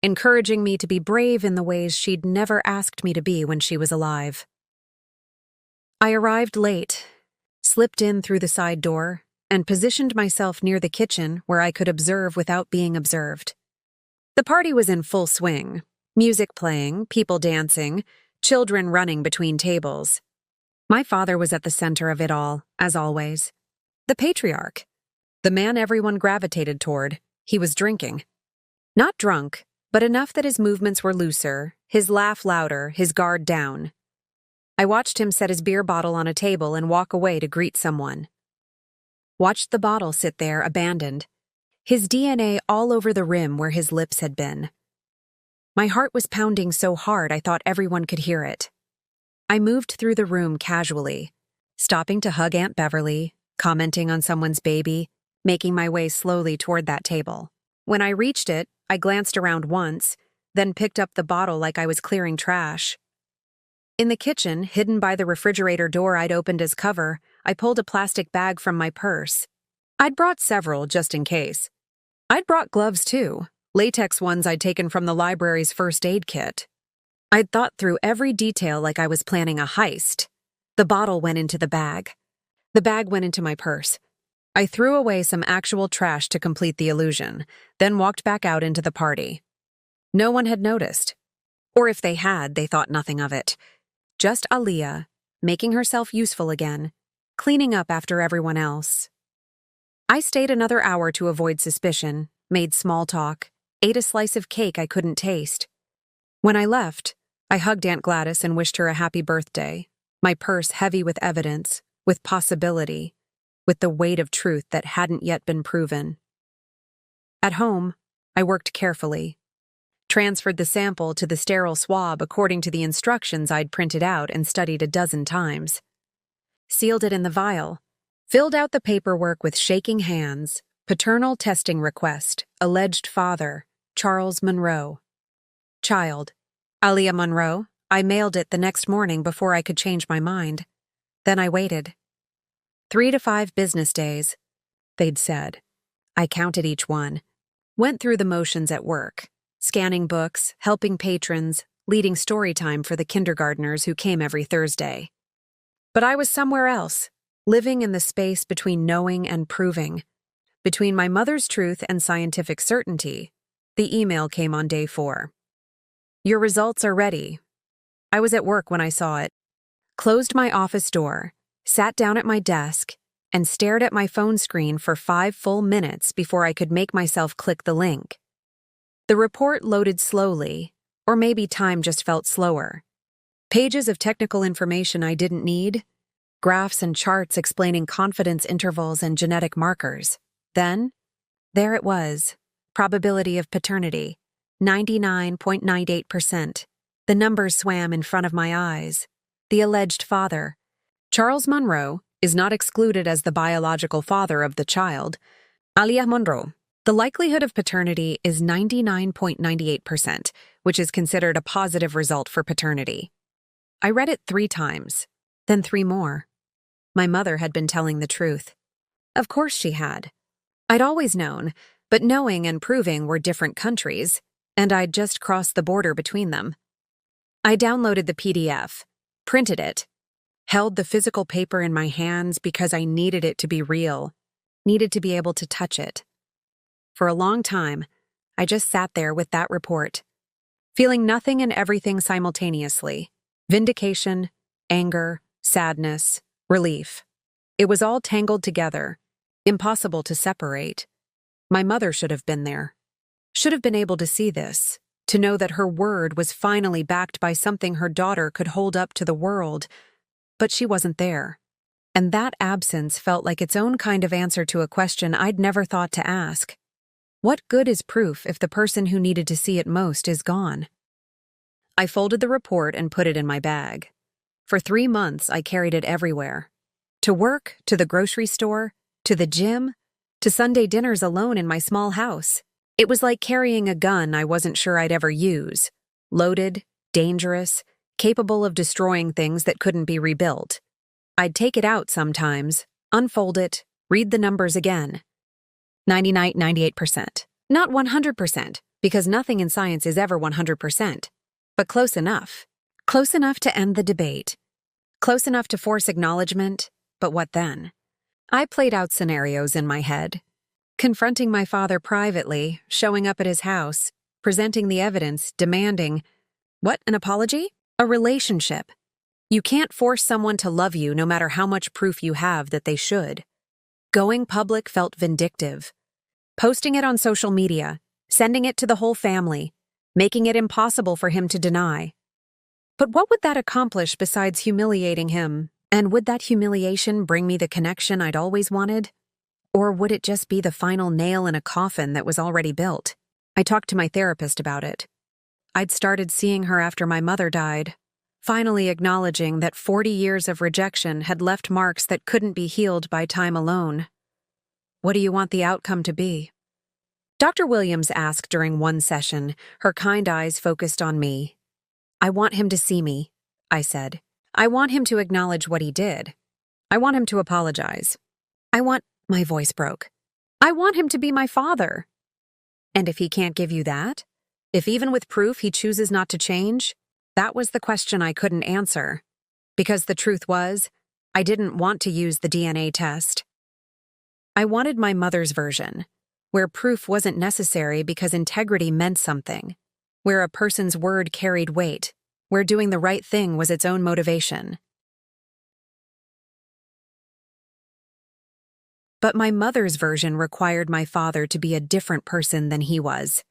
encouraging me to be brave in the ways she'd never asked me to be when she was alive. I arrived late, slipped in through the side door, and positioned myself near the kitchen where I could observe without being observed. The party was in full swing, music playing, people dancing, children running between tables. My father was at the center of it all, as always. The patriarch. The man everyone gravitated toward. He was drinking. Not drunk, but enough that his movements were looser, his laugh louder, his guard down. I watched him set his beer bottle on a table and walk away to greet someone. Watched the bottle sit there abandoned, his DNA all over the rim where his lips had been. My heart was pounding so hard I thought everyone could hear it. I moved through the room casually, stopping to hug Aunt Beverly, commenting on someone's baby, making my way slowly toward that table. When I reached it, I glanced around once, then picked up the bottle like I was clearing trash. In the kitchen, hidden by the refrigerator door I'd opened as cover, I pulled a plastic bag from my purse. I'd brought several just in case. I'd brought gloves too, latex ones I'd taken from the library's first aid kit. I'd thought through every detail like I was planning a heist. The bottle went into the bag. The bag went into my purse. I threw away some actual trash to complete the illusion, then walked back out into the party. No one had noticed. Or if they had, they thought nothing of it. Just Aaliyah, making herself useful again, cleaning up after everyone else. I stayed another hour to avoid suspicion, made small talk, ate a slice of cake I couldn't taste. When I left, I hugged Aunt Gladys and wished her a happy birthday, my purse heavy with evidence, with possibility, with the weight of truth that hadn't yet been proven. At home, I worked carefully, transferred the sample to the sterile swab according to the instructions I'd printed out and studied a dozen times, sealed it in the vial, filled out the paperwork with shaking hands, paternal testing request, alleged father, Charles Monroe. Child, Aaliyah Monroe. I mailed it the next morning before I could change my mind. Then I waited. 3 to 5 business days, they'd said. I counted each one, went through the motions at work, scanning books, helping patrons, leading story time for the kindergartners who came every Thursday. But I was somewhere else, living in the space between knowing and proving. Between my mother's truth and scientific certainty, the email came on day 4. Your results are ready. I was at work when I saw it, closed my office door, sat down at my desk, and stared at my phone screen for 5 full minutes before I could make myself click the link. The report loaded slowly, or maybe time just felt slower. Pages of technical information I didn't need, graphs and charts explaining confidence intervals and genetic markers. Then, there it was, probability of paternity, 99.98%. The numbers swam in front of my eyes. The alleged father, Charles Monroe, is not excluded as the biological father of the child. Aaliyah Monroe. The likelihood of paternity is 99.98%, which is considered a positive result for paternity. I read it 3 times, then 3 more. My mother had been telling the truth. Of course she had. I'd always known, but knowing and proving were different countries, and I'd just crossed the border between them. I downloaded the PDF, printed it, held the physical paper in my hands because I needed it to be real, needed to be able to touch it. For a long time, I just sat there with that report, feeling nothing and everything simultaneously. Vindication, anger, sadness, relief. It was all tangled together, impossible to separate. My mother should have been there, should have been able to see this, to know that her word was finally backed by something her daughter could hold up to the world, but she wasn't there. And that absence felt like its own kind of answer to a question I'd never thought to ask. What good is proof if the person who needed to see it most is gone? I folded the report and put it in my bag. For 3 months, I carried it everywhere. To work, to the grocery store, to the gym, to Sunday dinners alone in my small house. It was like carrying a gun I wasn't sure I'd ever use, loaded, dangerous, capable of destroying things that couldn't be rebuilt. I'd take it out sometimes, unfold it, read the numbers again. 99, 98%. Not 100%, because nothing in science is ever 100%. But close enough. Close enough to end the debate. Close enough to force acknowledgement, but what then? I played out scenarios in my head. Confronting my father privately, showing up at his house, presenting the evidence, demanding, what, an apology? A relationship. You can't force someone to love you no matter how much proof you have that they should. Going public felt vindictive. Posting it on social media, sending it to the whole family, making it impossible for him to deny. But what would that accomplish besides humiliating him? And would that humiliation bring me the connection I'd always wanted? Or would it just be the final nail in a coffin that was already built? I talked to my therapist about it. I'd started seeing her after my mother died, finally acknowledging that 40 years of rejection had left marks that couldn't be healed by time alone. What do you want the outcome to be? Dr. Williams asked during one session, her kind eyes focused on me. I want him to see me, I said. I want him to acknowledge what he did. I want him to apologize. My voice broke. I want him to be my father. And if he can't give you that? If even with proof he chooses not to change? That was the question I couldn't answer. Because the truth was, I didn't want to use the DNA test. I wanted my mother's version, where proof wasn't necessary because integrity meant something, where a person's word carried weight, where doing the right thing was its own motivation. But my mother's version required my father to be a different person than he was.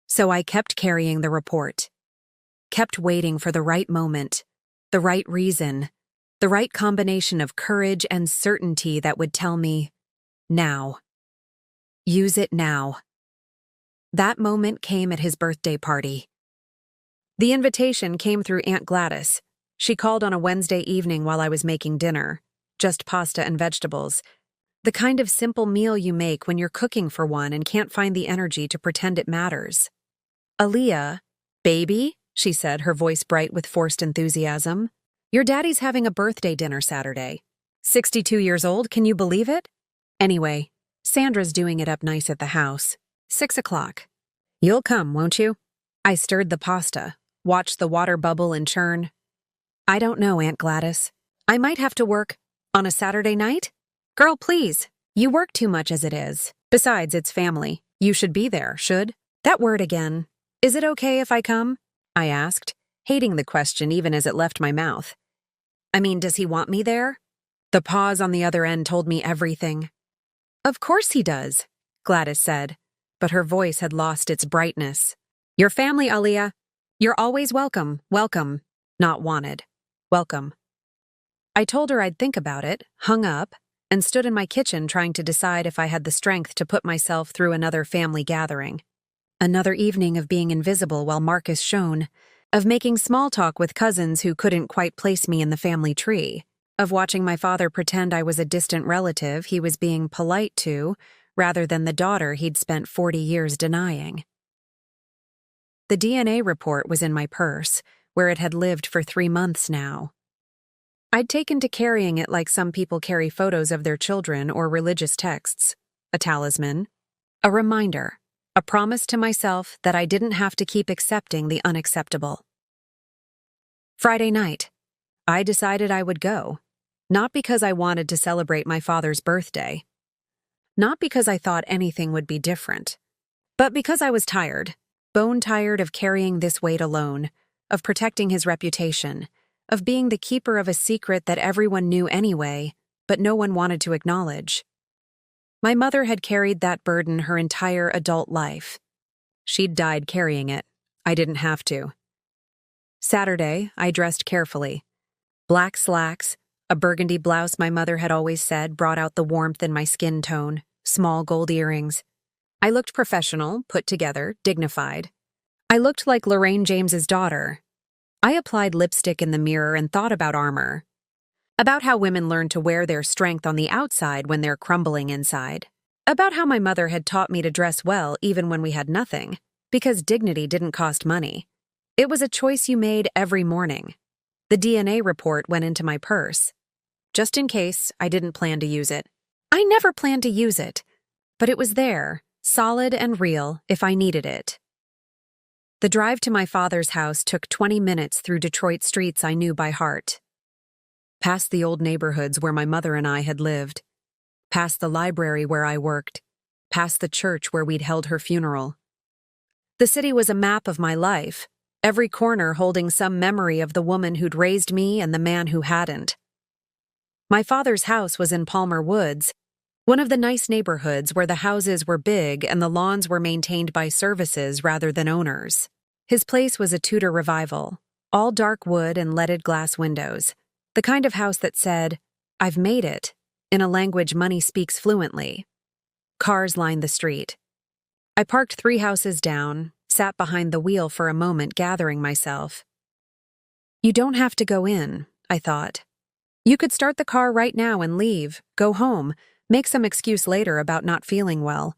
So I kept carrying the report, kept waiting for the right moment, the right reason, the right combination of courage and certainty that would tell me, now. Use it now. That moment came at his birthday party. The invitation came through Aunt Gladys. She called on a Wednesday evening while I was making dinner, just pasta and vegetables. The kind of simple meal you make when you're cooking for one and can't find the energy to pretend it matters. Aaliyah, baby, she said, her voice bright with forced enthusiasm. Your daddy's having a birthday dinner Saturday. 62 years old, can you believe it? Anyway, Sandra's doing it up nice at the house. 6 o'clock. You'll come, won't you? I stirred the pasta, watched the water bubble and churn. I don't know, Aunt Gladys. I might have to work on a Saturday night? Girl, please. You work too much as it is. Besides, it's family. You should be there, should? That word again. Is it okay if I come? I asked, hating the question even as it left my mouth. I mean, does he want me there? The pause on the other end told me everything. Of course he does, Gladys said, but her voice had lost its brightness. Your family, Aaliyah. You're always welcome, welcome. Not wanted. Welcome. I told her I'd think about it, hung up, and stood in my kitchen trying to decide if I had the strength to put myself through another family gathering. Another evening of being invisible while Marcus shone, of making small talk with cousins who couldn't quite place me in the family tree, of watching my father pretend I was a distant relative he was being polite to, rather than the daughter he'd spent 40 years denying. The DNA report was in my purse, where it had lived for 3 months now. I'd taken to carrying it like some people carry photos of their children or religious texts, a talisman, a reminder, a promise to myself that I didn't have to keep accepting the unacceptable. Friday night, I decided I would go, not because I wanted to celebrate my father's birthday, not because I thought anything would be different, but because I was tired, bone tired of carrying this weight alone, of protecting his reputation, of being the keeper of a secret that everyone knew anyway, but no one wanted to acknowledge. My mother had carried that burden her entire adult life. She'd died carrying it. I didn't have to. Saturday, I dressed carefully. Black slacks, a burgundy blouse my mother had always said brought out the warmth in my skin tone, small gold earrings. I looked professional, put together, dignified. I looked like Lorraine James's daughter. I applied lipstick in the mirror and thought about armor. About how women learn to wear their strength on the outside when they're crumbling inside. About how my mother had taught me to dress well even when we had nothing, because dignity didn't cost money. It was a choice you made every morning. The DNA report went into my purse, just in case I didn't plan to use it. I never planned to use it, but it was there, solid and real, if I needed it. The drive to my father's house took 20 minutes through Detroit streets I knew by heart. Past the old neighborhoods where my mother and I had lived, past the library where I worked, past the church where we'd held her funeral. The city was a map of my life, every corner holding some memory of the woman who'd raised me and the man who hadn't. My father's house was in Palmer Woods, one of the nice neighborhoods where the houses were big and the lawns were maintained by services rather than owners. His place was a Tudor revival, all dark wood and leaded glass windows, the kind of house that said, "I've made it," in a language money speaks fluently. Cars lined the street. I parked 3 houses down, sat behind the wheel for a moment gathering myself. You don't have to go in, I thought. You could start the car right now and leave, go home, make some excuse later about not feeling well.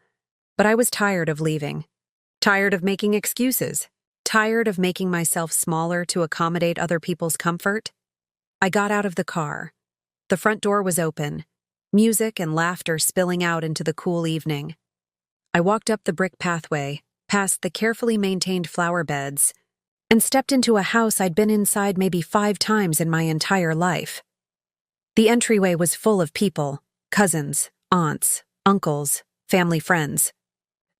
But I was tired of leaving. Tired of making excuses. Tired of making myself smaller to accommodate other people's comfort. I got out of the car. The front door was open, music and laughter spilling out into the cool evening. I walked up the brick pathway, past the carefully maintained flower beds, and stepped into a house I'd been inside maybe 5 times in my entire life. The entryway was full of people, cousins, aunts, uncles, family friends.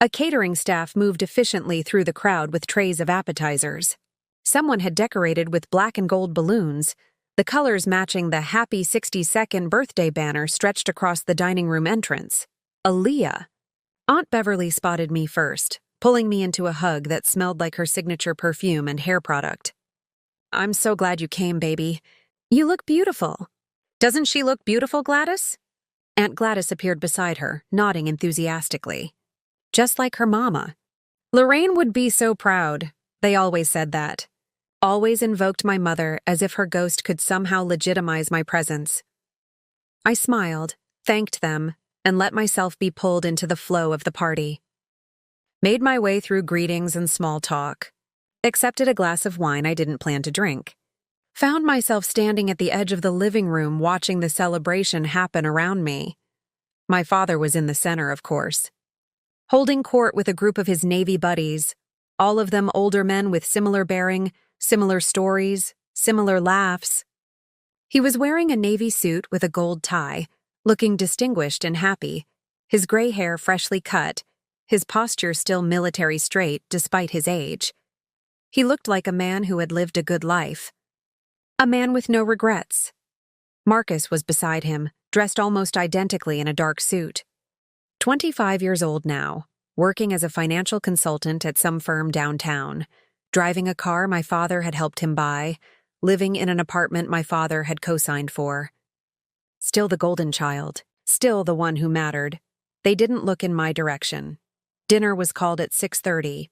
A catering staff moved efficiently through the crowd with trays of appetizers. Someone had decorated with black and gold balloons, the colors matching the happy 62nd birthday banner stretched across the dining room entrance. Aaliyah. Aunt Beverly spotted me first, pulling me into a hug that smelled like her signature perfume and hair product. "I'm so glad you came, baby. You look beautiful." "Doesn't she look beautiful, Gladys?" Aunt Gladys appeared beside her, nodding enthusiastically. Just like her mama. Lorraine would be so proud. They always said that. Always invoked my mother as if her ghost could somehow legitimize my presence. I smiled, thanked them, and let myself be pulled into the flow of the party. Made my way through greetings and small talk. Accepted a glass of wine I didn't plan to drink. Found myself standing at the edge of the living room watching the celebration happen around me. My father was in the center, of course. Holding court with a group of his Navy buddies, all of them older men with similar bearing, similar stories, similar laughs. He was wearing a navy suit with a gold tie, looking distinguished and happy, his gray hair freshly cut, his posture still military straight despite his age. He looked like a man who had lived a good life. A man with no regrets. Marcus was beside him, dressed almost identically in a dark suit. 25 years old now, working as a financial consultant at some firm downtown, driving a car my father had helped him buy, living in an apartment my father had co-signed for. Still the golden child, still the one who mattered. They didn't look in my direction. Dinner was called at 6:30.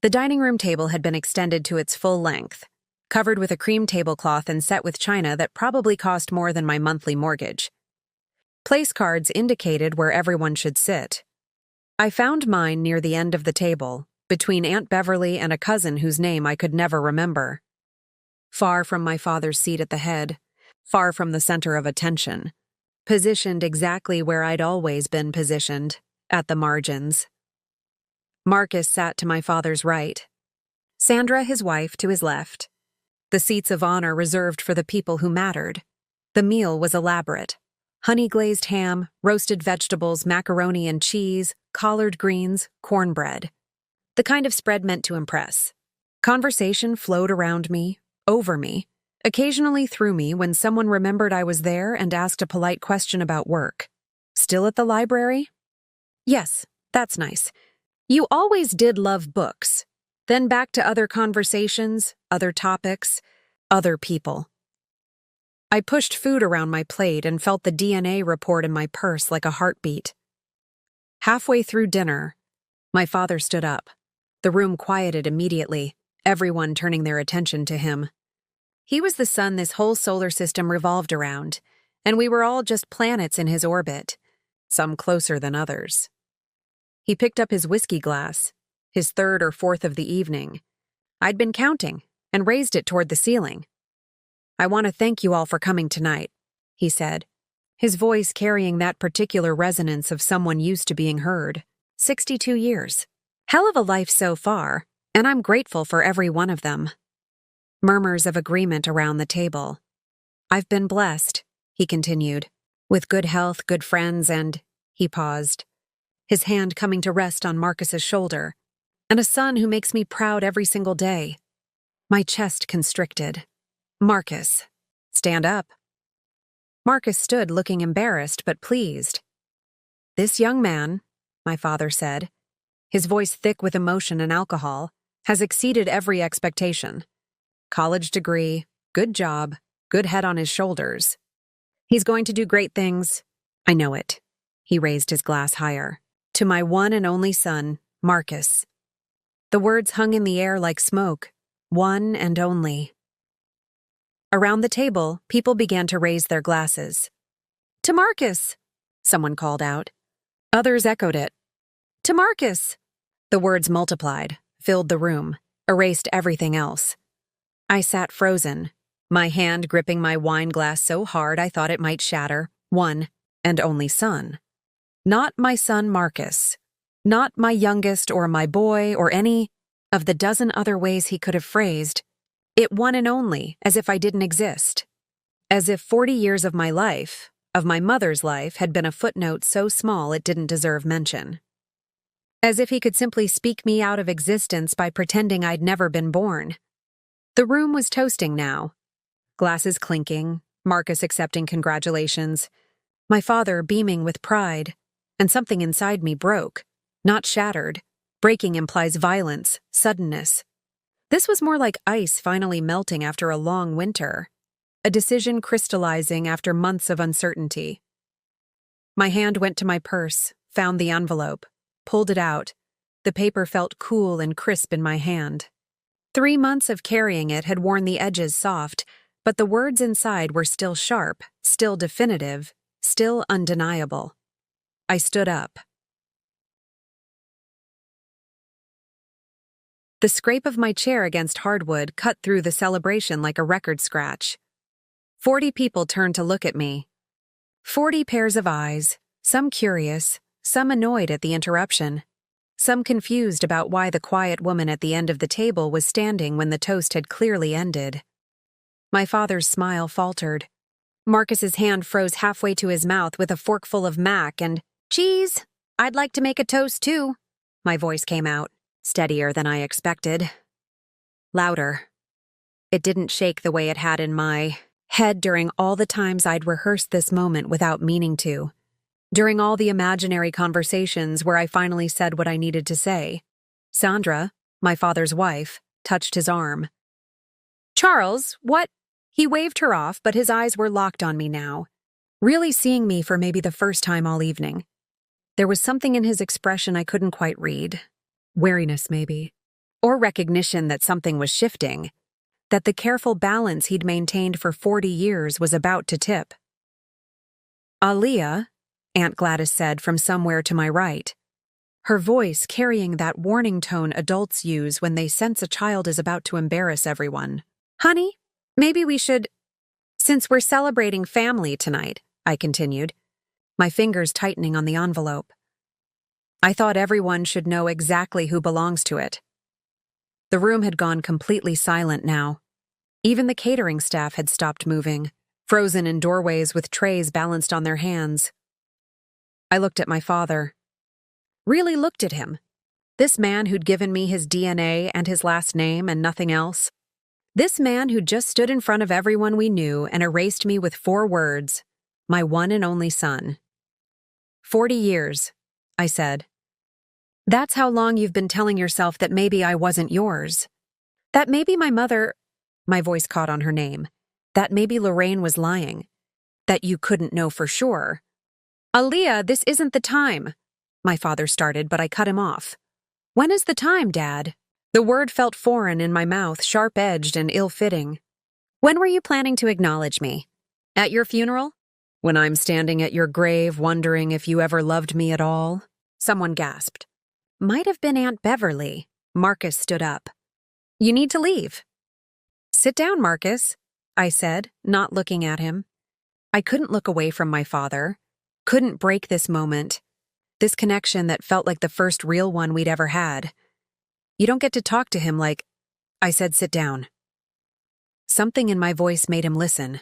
The dining room table had been extended to its full length, covered with a cream tablecloth and set with china that probably cost more than my monthly mortgage. Place cards indicated where everyone should sit. I found mine near the end of the table, between Aunt Beverly and a cousin whose name I could never remember. Far from my father's seat at the head, far from the center of attention, positioned exactly where I'd always been positioned, at the margins. Marcus sat to my father's right. Sandra, his wife, to his left. The seats of honor reserved for the people who mattered. The meal was elaborate. Honey-glazed ham, roasted vegetables, macaroni and cheese, collard greens, cornbread. The kind of spread meant to impress. Conversation flowed around me, over me, occasionally through me when someone remembered I was there and asked a polite question about work. Still at the library? Yes, that's nice. You always did love books. Then back to other conversations, other topics, other people. I pushed food around my plate and felt the DNA report in my purse like a heartbeat. Halfway through dinner, my father stood up. The room quieted immediately, everyone turning their attention to him. He was the sun this whole solar system revolved around, and we were all just planets in his orbit, some closer than others. He picked up his whiskey glass, his 3rd or 4th of the evening. I'd been counting, and raised it toward the ceiling. "I want to thank you all for coming tonight," he said, his voice carrying that particular resonance of someone used to being heard. 62 years. Hell of a life so far, and I'm grateful for every one of them. Murmurs of agreement around the table. "I've been blessed," he continued, "with good health, good friends, and—" He paused, his hand coming to rest on Marcus's shoulder, "and a son who makes me proud every single day." My chest constricted. "Marcus, stand up." Marcus stood looking embarrassed but pleased. "This young man," my father said, his voice thick with emotion and alcohol, "has exceeded every expectation. College degree, good job, good head on his shoulders. He's going to do great things. I know it." He raised his glass higher. "To my one and only son, Marcus." The words hung in the air like smoke. One and only. Around the table, people began to raise their glasses. "To Marcus!" someone called out. Others echoed it. "To Marcus!" The words multiplied, filled the room, erased everything else. I sat frozen, my hand gripping my wine glass so hard I thought it might shatter. One and only son. Not my son Marcus. Not my youngest or my boy or any of the dozen other ways he could have phrased it, one and only, as if I didn't exist. As if 40 years of my life, of my mother's life, had been a footnote so small it didn't deserve mention. As if he could simply speak me out of existence by pretending I'd never been born. The room was toasting now. Glasses clinking, Marcus accepting congratulations, my father beaming with pride, and something inside me broke, not shattered. Breaking implies violence, suddenness. This was more like ice finally melting after a long winter, a decision crystallizing after months of uncertainty. My hand went to my purse, found the envelope, pulled it out. The paper felt cool and crisp in my hand. 3 months of carrying it had worn the edges soft, but the words inside were still sharp, still definitive, still undeniable. I stood up. The scrape of my chair against hardwood cut through the celebration like a record scratch. 40 people turned to look at me. 40 pairs of eyes, some curious, some annoyed at the interruption, some confused about why the quiet woman at the end of the table was standing when the toast had clearly ended. My father's smile faltered. Marcus's hand froze halfway to his mouth with a forkful of mac and, "Cheese! I'd like to make a toast too." My voice came out. Steadier than I expected. Louder. It didn't shake the way it had in my head during all the times I'd rehearsed this moment without meaning to. During all the imaginary conversations where I finally said what I needed to say. Sandra, my father's wife, touched his arm. "Charles, what?" He waved her off, but his eyes were locked on me now, really seeing me for maybe the first time all evening. There was something in his expression I couldn't quite read. Wariness, maybe. Or recognition that something was shifting, that the careful balance he'd maintained for 40 years was about to tip. "Aaliyah," Aunt Gladys said from somewhere to my right, her voice carrying that warning tone adults use when they sense a child is about to embarrass everyone. "Honey, maybe we should—" "Since we're celebrating family tonight," I continued, my fingers tightening on the envelope. "I thought everyone should know exactly who belongs to it." The room had gone completely silent now. Even the catering staff had stopped moving, frozen in doorways with trays balanced on their hands. I looked at my father. Really looked at him. This man who'd given me his DNA and his last name and nothing else. This man who just stood in front of everyone we knew and erased me with 4 words, "My one and only son." 40 years. I said. "That's how long you've been telling yourself that maybe I wasn't yours. That maybe my mother—" My voice caught on her name. "That maybe Lorraine was lying. That you couldn't know for sure." "Aaliyah, this isn't the time," my father started, but I cut him off. "When is the time, Dad?" The word felt foreign in my mouth, sharp-edged and ill-fitting. "When were you planning to acknowledge me? At your funeral? When I'm standing at your grave wondering if you ever loved me at all?" Someone gasped. "Might have been Aunt Beverly." Marcus stood up. "You need to leave." Sit down, Marcus, I said, not looking at him. I couldn't look away from my father, couldn't break this moment, this connection that felt like the first real one we'd ever had. You don't get to talk to him like, I said, sit down. Something in my voice made him listen.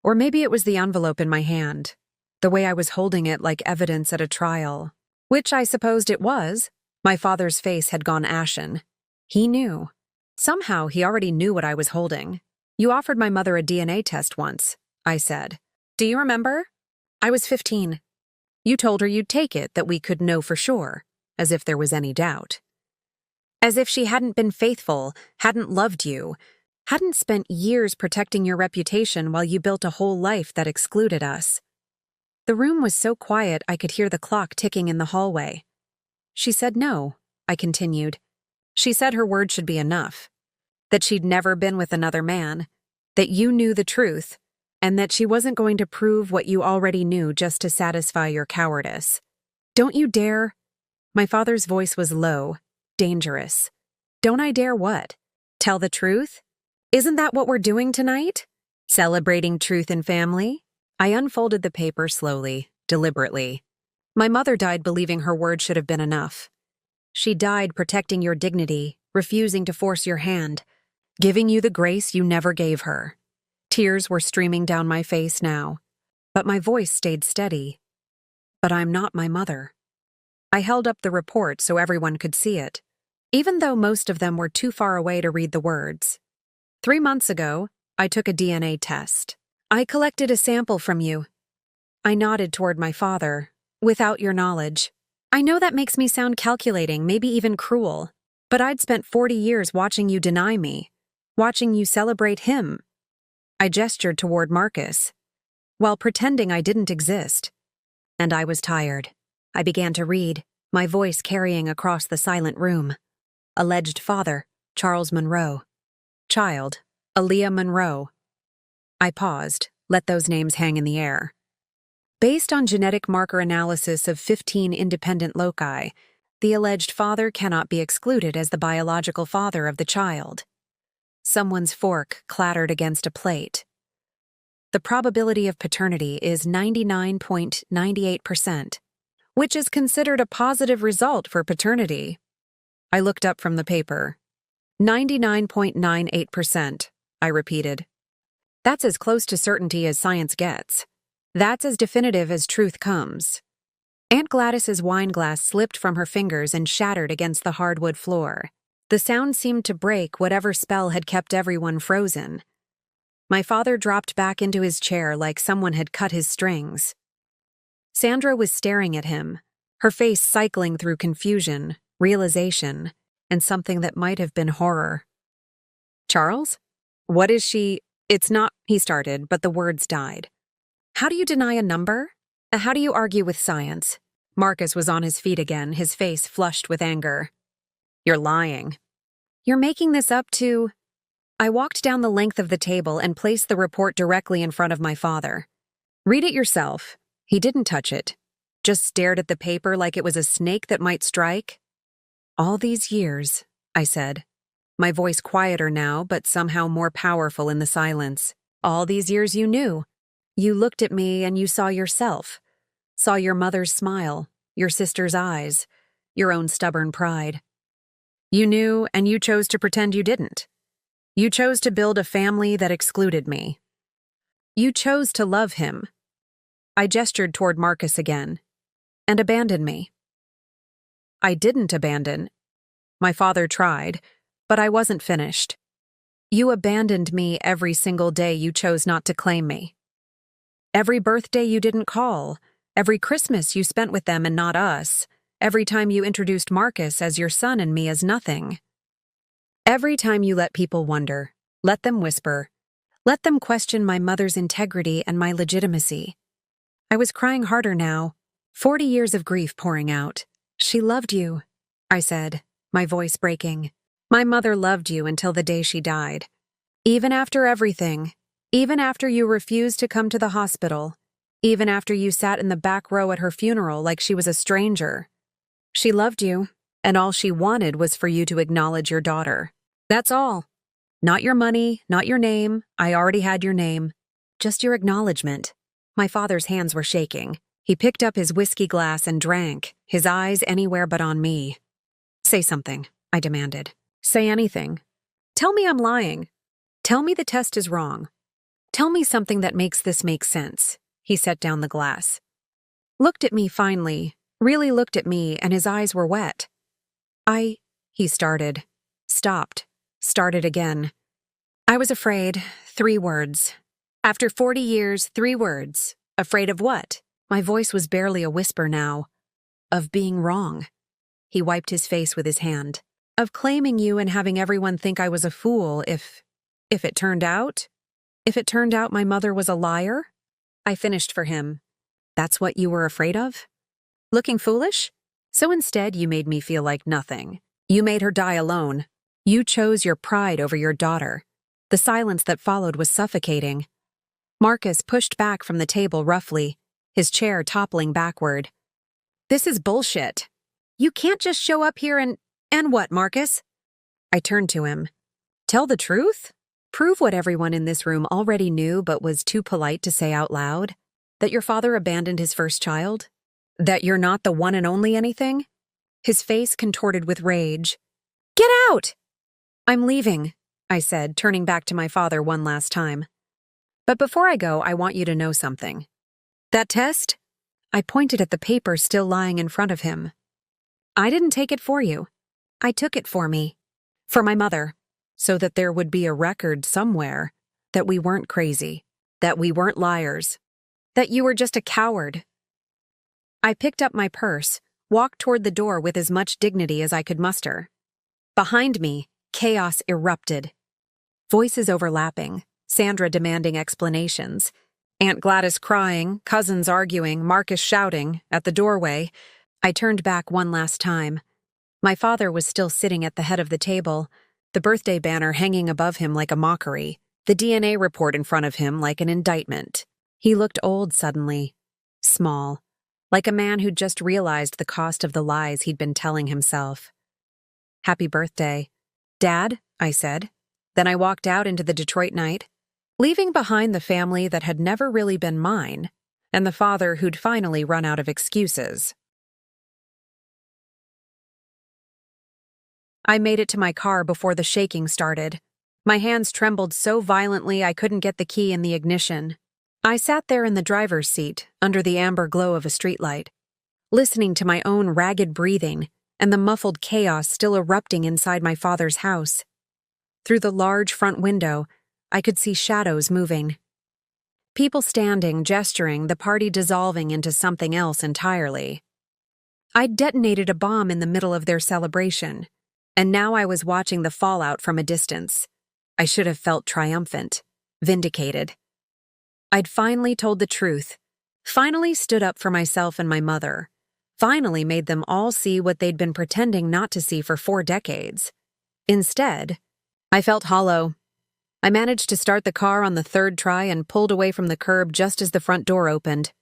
Or maybe it was the envelope in my hand, the way I was holding it like evidence at a trial, which I supposed it was. My father's face had gone ashen. He knew. Somehow he already knew what I was holding. You offered my mother a DNA test once, I said. Do you remember? I was 15. You told her you'd take it, that we could know for sure, as if there was any doubt. As if she hadn't been faithful, hadn't loved you, hadn't spent years protecting your reputation while you built a whole life that excluded us. The room was so quiet I could hear the clock ticking in the hallway. She said no, I continued. She said her word should be enough. That she'd never been with another man, that you knew the truth, and that she wasn't going to prove what you already knew just to satisfy your cowardice. Don't you dare? My father's voice was low, dangerous. Don't I dare what? Tell the truth? Isn't that what we're doing tonight? Celebrating truth in family? I unfolded the paper slowly, deliberately. My mother died believing her word should have been enough. She died protecting your dignity, refusing to force your hand, giving you the grace you never gave her. Tears were streaming down my face now, but my voice stayed steady. But I'm not my mother. I held up the report so everyone could see it, even though most of them were too far away to read the words. 3 months ago, I took a DNA test. I collected a sample from you. I nodded toward my father, without your knowledge. I know that makes me sound calculating, maybe even cruel, but I'd spent 40 years watching you deny me, watching you celebrate him. I gestured toward Marcus, while pretending I didn't exist. And I was tired. I began to read, my voice carrying across the silent room. Alleged father, Charles Monroe. Child, Aaliyah Monroe. I paused, let those names hang in the air. Based on genetic marker analysis of 15 independent loci, the alleged father cannot be excluded as the biological father of the child. Someone's fork clattered against a plate. The probability of paternity is 99.98%, which is considered a positive result for paternity. I looked up from the paper. 99.98%, I repeated. That's as close to certainty as science gets. That's as definitive as truth comes. Aunt Gladys's wine glass slipped from her fingers and shattered against the hardwood floor. The sound seemed to break whatever spell had kept everyone frozen. My father dropped back into his chair like someone had cut his strings. Sandra was staring at him, her face cycling through confusion, realization, and something that might have been horror. Charles? What is she? It's not, he started, but the words died. How do you deny a number? How do you argue with science? Marcus was on his feet again, his face flushed with anger. You're lying. You're making this up to... I walked down the length of the table and placed the report directly in front of my father. Read it yourself. He didn't touch it. Just stared at the paper like it was a snake that might strike. All these years, I said, my voice quieter now but somehow more powerful in the silence. All these years you knew. You looked at me and you saw yourself. Saw your mother's smile, your sister's eyes, your own stubborn pride. You knew and you chose to pretend you didn't. You chose to build a family that excluded me. You chose to love him. I gestured toward Marcus again, and abandon me. I didn't abandon. My father tried, but I wasn't finished. You abandoned me every single day you chose not to claim me. Every birthday you didn't call, every Christmas you spent with them and not us, every time you introduced Marcus as your son and me as nothing. Every time you let people wonder, let them whisper, let them question my mother's integrity and my legitimacy. I was crying harder now, 40 years of grief pouring out. She loved you, I said, my voice breaking. My mother loved you until the day she died. Even after everything, even after you refused to come to the hospital, even after you sat in the back row at her funeral like she was a stranger. She loved you, and all she wanted was for you to acknowledge your daughter. That's all. Not your money, not your name. I already had your name. Just your acknowledgement. My father's hands were shaking. He picked up his whiskey glass and drank, his eyes anywhere but on me. Say something, I demanded. Say anything. Tell me I'm lying. Tell me the test is wrong. Tell me something that makes this make sense. He set down the glass. Looked at me finally, really looked at me, and his eyes were wet. He started. Stopped. Started again. I was afraid. 3 words. After 40 years, 3 words. Afraid of what? My voice was barely a whisper now. Of being wrong. He wiped his face with his hand. Of claiming you and having everyone think I was a fool if it turned out? If it turned out my mother was a liar? I finished for him. That's what you were afraid of? Looking foolish? So instead you made me feel like nothing. You made her die alone. You chose your pride over your daughter. The silence that followed was suffocating. Marcus pushed back from the table roughly, his chair toppling backward. This is bullshit. You can't just show up here and what, Marcus? I turned to him. Tell the truth? Prove what everyone in this room already knew but was too polite to say out loud? That your father abandoned his first child? That you're not the one and only anything? His face contorted with rage. Get out! I'm leaving, I said, turning back to my father one last time. But before I go, I want you to know something. That test? I pointed at the paper still lying in front of him. I didn't take it for you. I took it for me. For my mother. So that there would be a record somewhere that we weren't crazy. That we weren't liars. That you were just a coward. I picked up my purse, walked toward the door with as much dignity as I could muster. Behind me, chaos erupted. Voices overlapping, Sandra demanding explanations, Aunt Gladys crying, cousins arguing, Marcus shouting, at the doorway. I turned back one last time. My father was still sitting at the head of the table, the birthday banner hanging above him like a mockery, the DNA report in front of him like an indictment. He looked old suddenly, small, like a man who'd just realized the cost of the lies he'd been telling himself. Happy birthday, Dad, I said. Then I walked out into the Detroit night, leaving behind the family that had never really been mine, and the father who'd finally run out of excuses. I made it to my car before the shaking started. My hands trembled so violently I couldn't get the key in the ignition. I sat there in the driver's seat, under the amber glow of a streetlight, listening to my own ragged breathing and the muffled chaos still erupting inside my father's house. Through the large front window, I could see shadows moving. People standing, gesturing, the party dissolving into something else entirely. I'd detonated a bomb in the middle of their celebration, and now I was watching the fallout from a distance. I should have felt triumphant, vindicated. I'd finally told the truth, finally stood up for myself and my mother, finally made them all see what they'd been pretending not to see for 4 decades. Instead, I felt hollow. I managed to start the car on the 3rd try and pulled away from the curb just as the front door opened.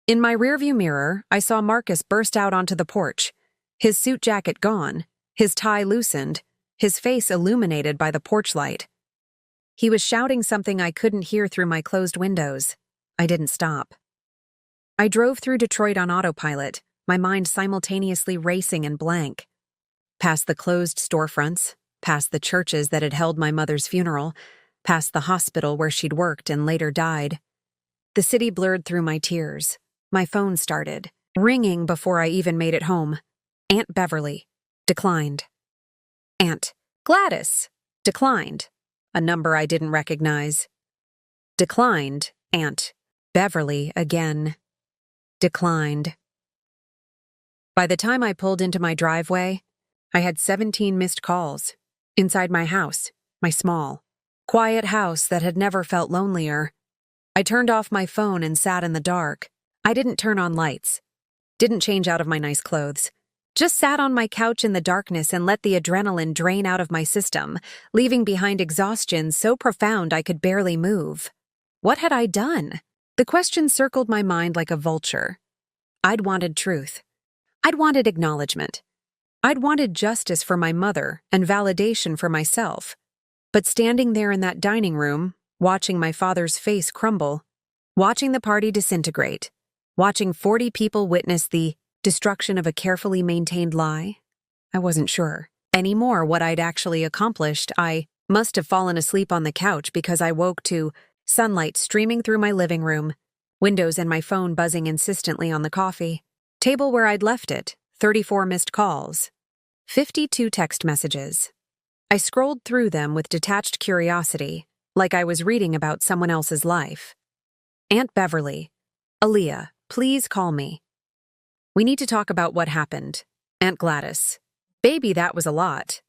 In my rearview mirror, I saw Marcus burst out onto the porch, his suit jacket gone, his tie loosened, his face illuminated by the porch light. He was shouting something I couldn't hear through my closed windows. I didn't stop. I drove through Detroit on autopilot, my mind simultaneously racing and blank. Past the closed storefronts, past the churches that had held my mother's funeral, past the hospital where she'd worked and later died. The city blurred through my tears. My phone started, ringing before I even made it home. Aunt Beverly. Declined. Aunt Gladys. Declined. A number I didn't recognize. Declined. Aunt Beverly again. Declined. By the time I pulled into my driveway, I had 17 missed calls. Inside my house, my small, quiet house that had never felt lonelier. I turned off my phone and sat in the dark. I didn't turn on lights. Didn't change out of my nice clothes. Just sat on my couch in the darkness and let the adrenaline drain out of my system, leaving behind exhaustion so profound I could barely move. What had I done? The question circled my mind like a vulture. I'd wanted truth. I'd wanted acknowledgement. I'd wanted justice for my mother and validation for myself. But standing there in that dining room, watching my father's face crumble, watching the party disintegrate, watching 40 people witness the destruction of a carefully maintained lie, I wasn't sure anymore what I'd actually accomplished. I must have fallen asleep on the couch because I woke to sunlight streaming through my living room, windows and my phone buzzing insistently on the coffee table where I'd left it, 34 missed calls, 52 text messages. I scrolled through them with detached curiosity, like I was reading about someone else's life. Aunt Beverly, Aaliyah, please call me. We need to talk about what happened. Aunt Gladys, baby, that was a lot.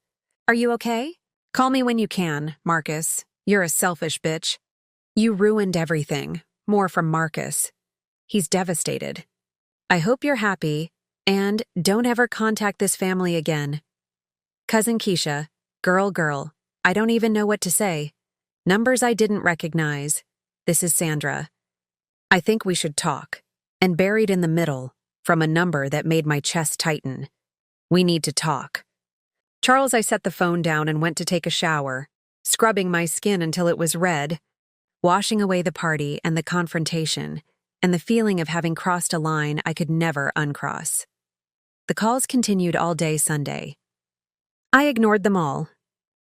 Are you okay? Call me when you can, Marcus. You're a selfish bitch. You ruined everything. More from Marcus. He's devastated. I hope you're happy, and don't ever contact this family again. Cousin Keisha, girl, I don't even know what to say. Numbers I didn't recognize. This is Sandra. I think we should talk. And buried in the middle, from a number that made my chest tighten. We need to talk. Charles, I set the phone down and went to take a shower, scrubbing my skin until it was red, washing away the party and the confrontation, and the feeling of having crossed a line I could never uncross. The calls continued all day Sunday. I ignored them all,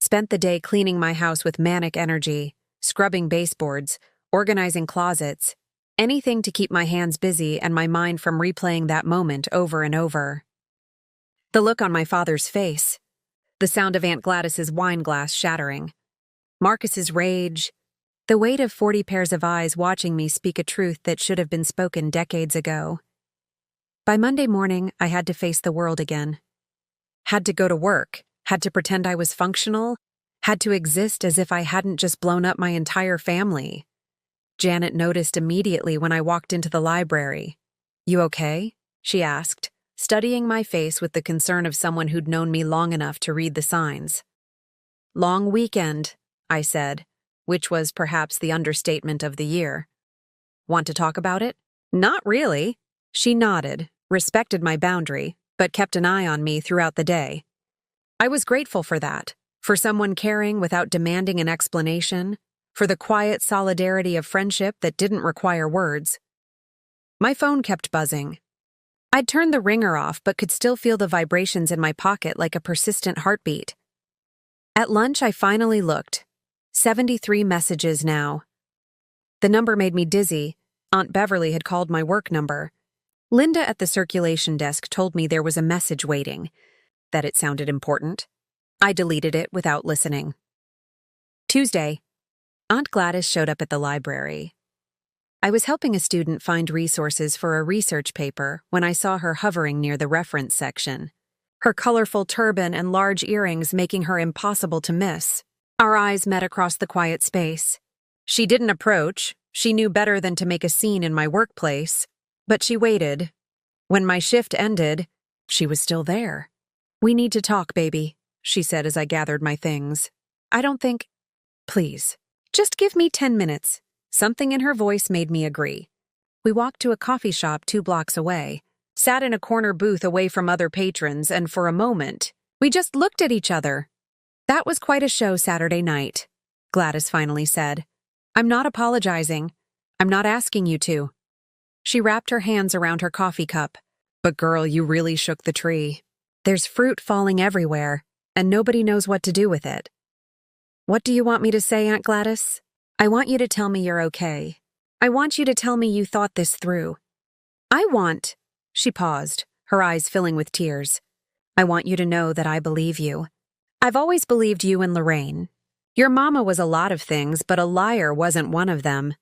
spent the day cleaning my house with manic energy, scrubbing baseboards, organizing closets, anything to keep my hands busy and my mind from replaying that moment over and over. The look on my father's face, the sound of Aunt Gladys's wine glass shattering, Marcus's rage, the weight of 40 pairs of eyes watching me speak a truth that should have been spoken decades ago. By Monday morning, I had to face the world again. Had to go to work, had to pretend I was functional, had to exist as if I hadn't just blown up my entire family. Janet noticed immediately when I walked into the library. You okay? She asked, studying my face with the concern of someone who'd known me long enough to read the signs. Long weekend, I said, which was perhaps the understatement of the year. Want to talk about it? Not really. She nodded, respected my boundary, but kept an eye on me throughout the day. I was grateful for that, for someone caring without demanding an explanation, for the quiet solidarity of friendship that didn't require words. My phone kept buzzing. I'd turned the ringer off but could still feel the vibrations in my pocket like a persistent heartbeat. At lunch, I finally looked. 73 messages now. The number made me dizzy. Aunt Beverly had called my work number. Linda at the circulation desk told me there was a message waiting, that it sounded important. I deleted it without listening. Tuesday, Aunt Gladys showed up at the library. I was helping a student find resources for a research paper when I saw her hovering near the reference section, her colorful turban and large earrings making her impossible to miss. Our eyes met across the quiet space. She didn't approach. She knew better than to make a scene in my workplace. But she waited. When my shift ended, she was still there. We need to talk, baby, she said as I gathered my things. I don't think... Please, just give me 10 minutes. Something in her voice made me agree. We walked to a coffee shop 2 blocks away, sat in a corner booth away from other patrons, and for a moment, we just looked at each other. That was quite a show Saturday night, Gladys finally said. I'm not apologizing. I'm not asking you to. She wrapped her hands around her coffee cup. But girl, you really shook the tree. There's fruit falling everywhere, and nobody knows what to do with it. What do you want me to say, Aunt Gladys? I want you to tell me you're okay. I want you to tell me you thought this through. She paused, her eyes filling with tears. I want you to know that I believe you. I've always believed you and Lorraine. Your mama was a lot of things, but a liar wasn't one of them.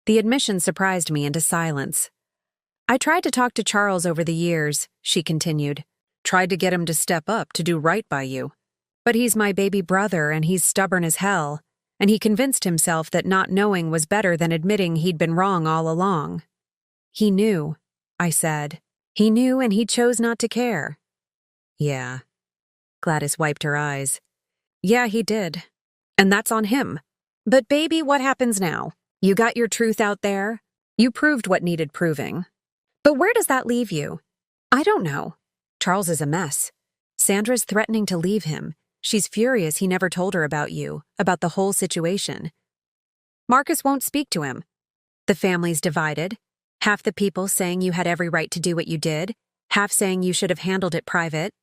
The admission surprised me into silence. I tried to talk to Charles over the years, she continued. Tried to get him to step up to do right by you. But he's my baby brother and he's stubborn as hell, and he convinced himself that not knowing was better than admitting he'd been wrong all along. He knew, I said. He knew and he chose not to care. Yeah. Gladys wiped her eyes. Yeah, he did. And that's on him. But baby, what happens now? You got your truth out there. You proved what needed proving. But where does that leave you? I don't know. Charles is a mess. Sandra's threatening to leave him. She's furious he never told her about you, about the whole situation. Marcus won't speak to him. The family's divided. Half the people saying you had every right to do what you did, half saying you should have handled it private.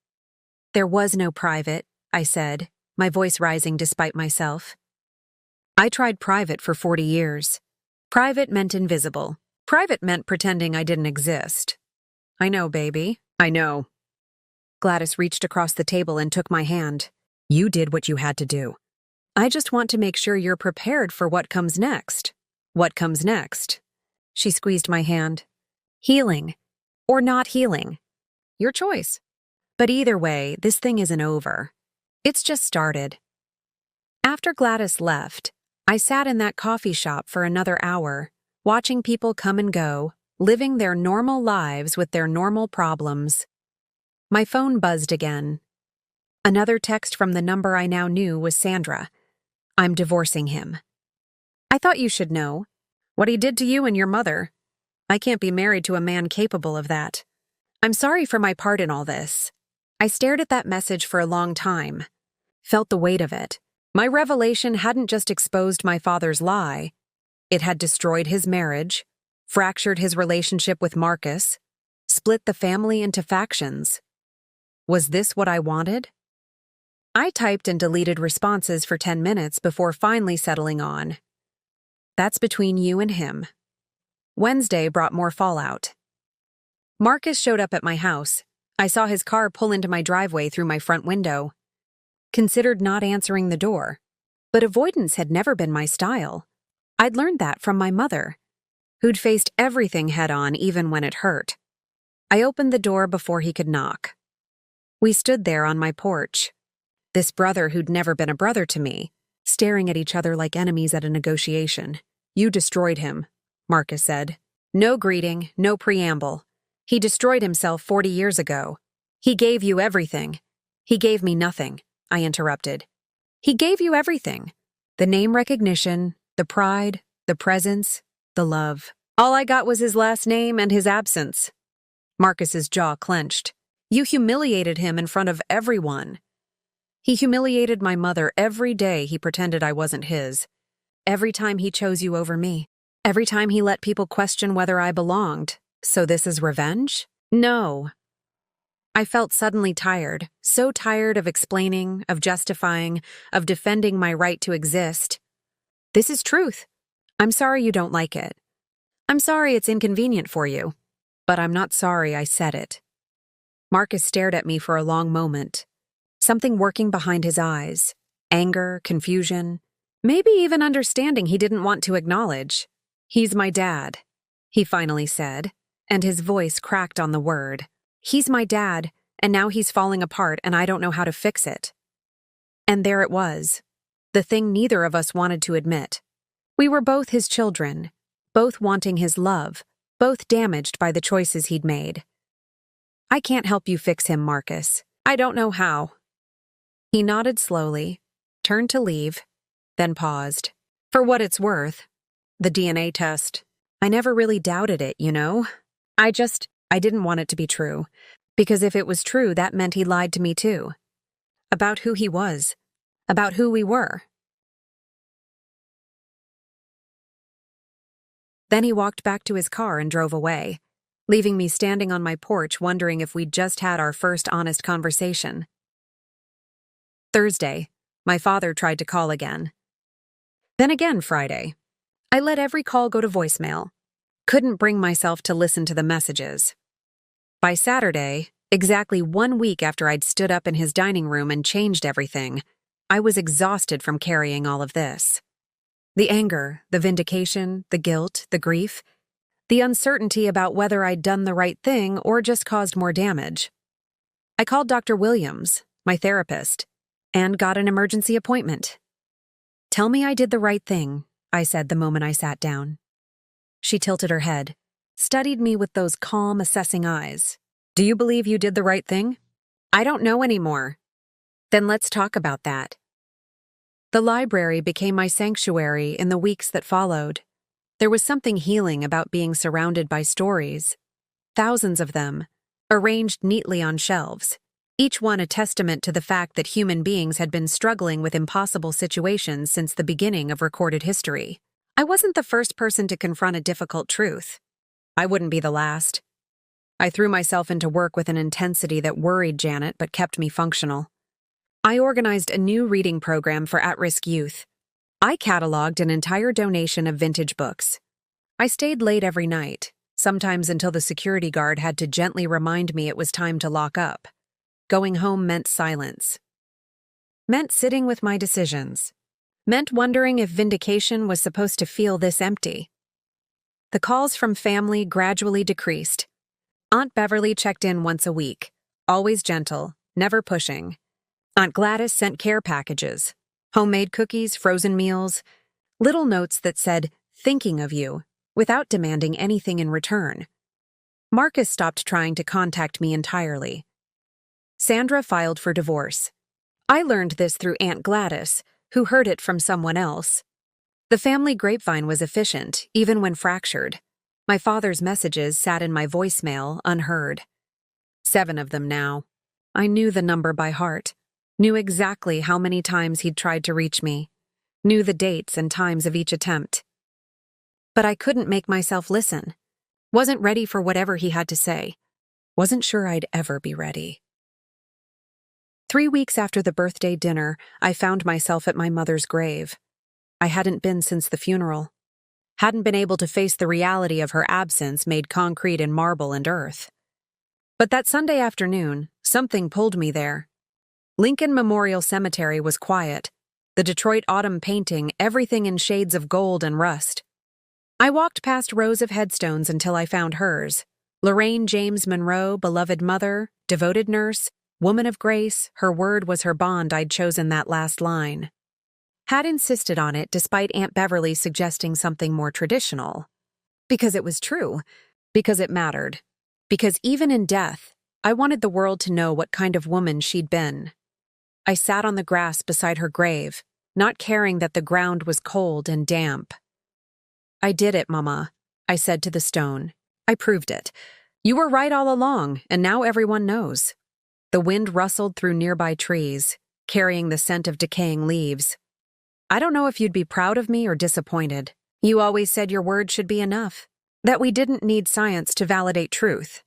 There was no private, I said, my voice rising despite myself. I tried private for 40 years. Private meant invisible. Private meant pretending I didn't exist. I know, baby. I know. Gladys reached across the table and took my hand. You did what you had to do. I just want to make sure you're prepared for what comes next. What comes next? She squeezed my hand. Healing. Or not healing. Your choice. But either way, this thing isn't over. It's just started. After Gladys left, I sat in that coffee shop for another hour, watching people come and go, living their normal lives with their normal problems. My phone buzzed again. Another text from the number I now knew was Sandra. I'm divorcing him. I thought you should know. What he did to you and your mother. I can't be married to a man capable of that. I'm sorry for my part in all this. I stared at that message for a long time. Felt the weight of it. My revelation hadn't just exposed my father's lie. It had destroyed his marriage, fractured his relationship with Marcus, split the family into factions. Was this what I wanted? I typed and deleted responses for 10 minutes before finally settling on. That's between you and him. Wednesday brought more fallout. Marcus showed up at my house. I saw his car pull into my driveway through my front window. Considered not answering the door. But avoidance had never been my style. I'd learned that from my mother, who'd faced everything head-on even when it hurt. I opened the door before he could knock. We stood there on my porch. This brother who'd never been a brother to me, staring at each other like enemies at a negotiation. You destroyed him, Marcus said. No greeting, no preamble. He destroyed himself 40 years ago. He gave you everything. He gave me nothing, I interrupted. He gave you everything. The name recognition, the pride, the presence, the love. All I got was his last name and his absence. Marcus's jaw clenched. You humiliated him in front of everyone. He humiliated my mother every day he pretended I wasn't his. Every time he chose you over me. Every time he let people question whether I belonged. So this is revenge? No. I felt suddenly tired, so tired of explaining, of justifying, of defending my right to exist. This is truth. I'm sorry you don't like it. I'm sorry it's inconvenient for you. But I'm not sorry I said it. Marcus stared at me for a long moment. Something working behind his eyes. Anger, confusion, maybe even understanding he didn't want to acknowledge. He's my dad, he finally said, and his voice cracked on the word. He's my dad, and now he's falling apart and I don't know how to fix it. And there it was. The thing neither of us wanted to admit. We were both his children, both wanting his love, both damaged by the choices he'd made. I can't help you fix him, Marcus. I don't know how. He nodded slowly, turned to leave, then paused. For what it's worth, the DNA test. I never really doubted it, you know? I didn't want it to be true. Because if it was true, that meant he lied to me too. About who he was. About who we were. Then he walked back to his car and drove away, leaving me standing on my porch wondering if we'd just had our first honest conversation. Thursday, my father tried to call again. Then again Friday. I let every call go to voicemail. Couldn't bring myself to listen to the messages. By Saturday, exactly 1 week after I'd stood up in his dining room and changed everything, I was exhausted from carrying all of this. The anger, the vindication, the guilt, the grief, the uncertainty about whether I'd done the right thing or just caused more damage. I called Dr. Williams, my therapist, and got an emergency appointment. Tell me I did the right thing, I said the moment I sat down. She tilted her head, studied me with those calm, assessing eyes. Do you believe you did the right thing? I don't know anymore. Then let's talk about that. The library became my sanctuary in the weeks that followed. There was something healing about being surrounded by stories. Thousands of them, arranged neatly on shelves, each one a testament to the fact that human beings had been struggling with impossible situations since the beginning of recorded history. I wasn't the first person to confront a difficult truth. I wouldn't be the last. I threw myself into work with an intensity that worried Janet but kept me functional. I organized a new reading program for at-risk youth. I cataloged an entire donation of vintage books. I stayed late every night, sometimes until the security guard had to gently remind me it was time to lock up. Going home meant silence. Meant sitting with my decisions. Meant wondering if vindication was supposed to feel this empty. The calls from family gradually decreased. Aunt Beverly checked in once a week, always gentle, never pushing. Aunt Gladys sent care packages, homemade cookies, frozen meals, little notes that said, "Thinking of you," without demanding anything in return. Marcus stopped trying to contact me entirely. Sandra filed for divorce. I learned this through Aunt Gladys, who heard it from someone else. The family grapevine was efficient, even when fractured. My father's messages sat in my voicemail, unheard. 7 of them now. I knew the number by heart. Knew exactly how many times he'd tried to reach me. Knew the dates and times of each attempt. But I couldn't make myself listen. Wasn't ready for whatever he had to say. Wasn't sure I'd ever be ready. 3 weeks after the birthday dinner, I found myself at my mother's grave. I hadn't been since the funeral. Hadn't been able to face the reality of her absence made concrete in marble and earth. But that Sunday afternoon, something pulled me there. Lincoln Memorial Cemetery was quiet. The Detroit autumn painting, everything in shades of gold and rust. I walked past rows of headstones until I found hers. Lorraine James Monroe, beloved mother, devoted nurse, woman of grace, her word was her bond. I'd chosen that last line. Had insisted on it despite Aunt Beverly suggesting something more traditional. Because it was true. Because it mattered. Because even in death, I wanted the world to know what kind of woman she'd been. I sat on the grass beside her grave, not caring that the ground was cold and damp. "I did it, Mama," I said to the stone. "I proved it. You were right all along, and now everyone knows." The wind rustled through nearby trees, carrying the scent of decaying leaves. "I don't know if you'd be proud of me or disappointed. You always said your word should be enough, that we didn't need science to validate truth.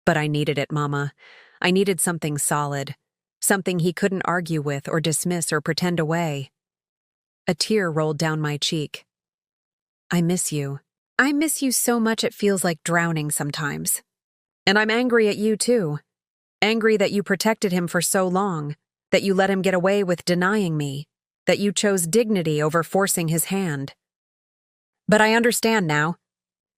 But I needed it, Mama. I needed something solid, something he couldn't argue with or dismiss or pretend away." A tear rolled down my cheek. "I miss you. I miss you so much it feels like drowning sometimes. And I'm angry at you too. Angry that you protected him for so long, that you let him get away with denying me, that you chose dignity over forcing his hand. But I understand now.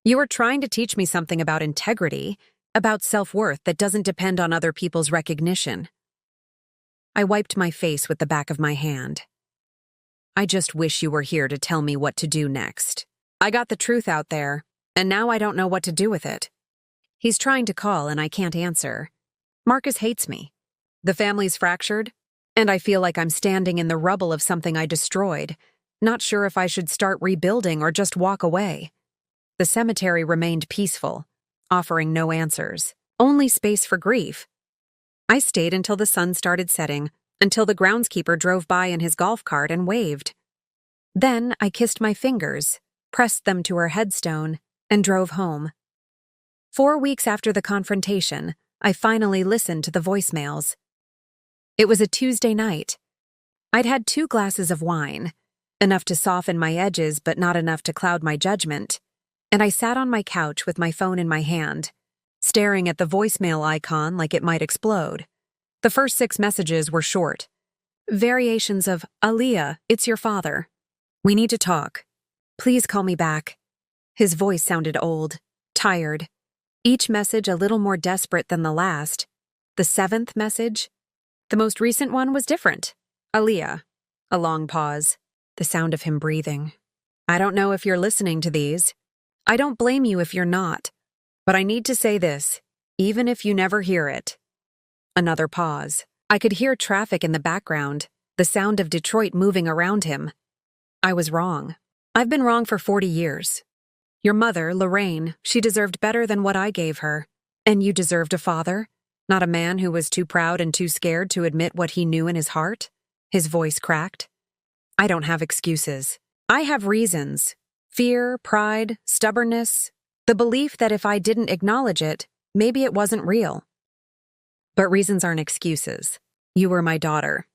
You were trying to teach me something about integrity, about self-worth that doesn't depend on other people's recognition." I wiped my face with the back of my hand. "I just wish you were here to tell me what to do next. I got the truth out there, and now I don't know what to do with it." He's trying to call and I can't answer. Marcus hates me. The family's fractured, and I feel like I'm standing in the rubble of something I destroyed, not sure if I should start rebuilding or just walk away. The cemetery remained peaceful, offering no answers, only space for grief. I stayed until the sun started setting, until the groundskeeper drove by in his golf cart and waved. Then I kissed my fingers, pressed them to her headstone, and drove home. 4 weeks after the confrontation, I finally listened to the voicemails. It was a Tuesday night. I'd had 2 glasses of wine, enough to soften my edges but not enough to cloud my judgment, and I sat on my couch with my phone in my hand, staring at the voicemail icon like it might explode. The first 6 messages were short. Variations of, "Aaliyah, it's your father. We need to talk. Please call me back." His voice sounded old, tired. Each message a little more desperate than the last. The 7th message, the most recent one, was different. "Aaliyah." A long pause. The sound of him breathing. "I don't know if you're listening to these. I don't blame you if you're not. But I need to say this, even if you never hear it." Another pause. I could hear traffic in the background, the sound of Detroit moving around him. I was wrong. I've been wrong for 40 years. Your mother, Lorraine, she deserved better than what I gave her. And you deserved a father. Not a man who was too proud and too scared to admit what he knew in his heart? His voice cracked. I don't have excuses. I have reasons. Fear, pride, stubbornness, the belief that if I didn't acknowledge it, maybe it wasn't real. But reasons aren't excuses. You were my daughter.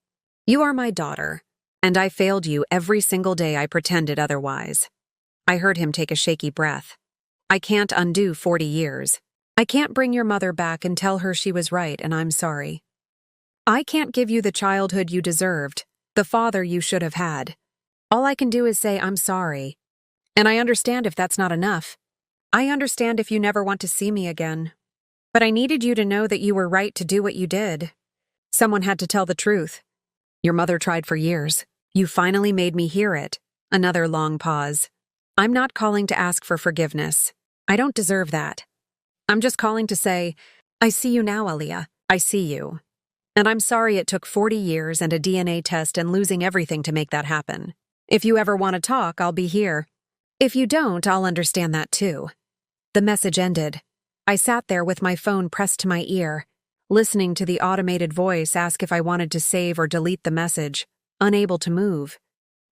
You are my daughter, and I failed you every single day I pretended otherwise. I heard him take a shaky breath. I can't undo 40 years. I can't bring your mother back and tell her she was right and I'm sorry. I can't give you the childhood you deserved, the father you should have had. All I can do is say I'm sorry. And I understand if that's not enough. I understand if you never want to see me again. But I needed you to know that you were right to do what you did. Someone had to tell the truth. Your mother tried for years. You finally made me hear it. Another long pause. I'm not calling to ask for forgiveness. I don't deserve that. I'm just calling to say, I see you now, Aaliyah. I see you. And I'm sorry it took 40 years and a DNA test and losing everything to make that happen. If you ever want to talk, I'll be here. If you don't, I'll understand that too. The message ended. I sat there with my phone pressed to my ear, listening to the automated voice ask if I wanted to save or delete the message, unable to move.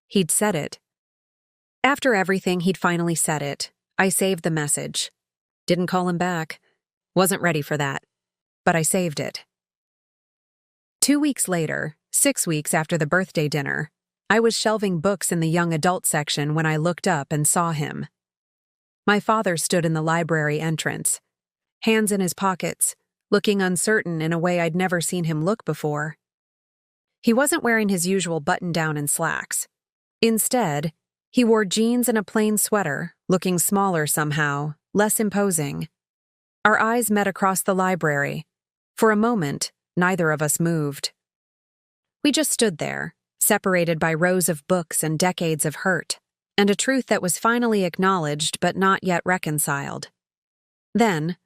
He'd said it. After everything, he'd finally said it. I saved the message. Didn't call him back. Wasn't ready for that. But I saved it. 2 weeks later, 6 weeks after the birthday dinner, I was shelving books in the young adult section when I looked up and saw him. My father stood in the library entrance, hands in his pockets, looking uncertain in a way I'd never seen him look before. He wasn't wearing his usual button-down and slacks. Instead, he wore jeans and a plain sweater, looking smaller somehow, less imposing. Our eyes met across the library. For a moment, neither of us moved. We just stood there, separated by rows of books and decades of hurt, and a truth that was finally acknowledged but not yet reconciled. Then,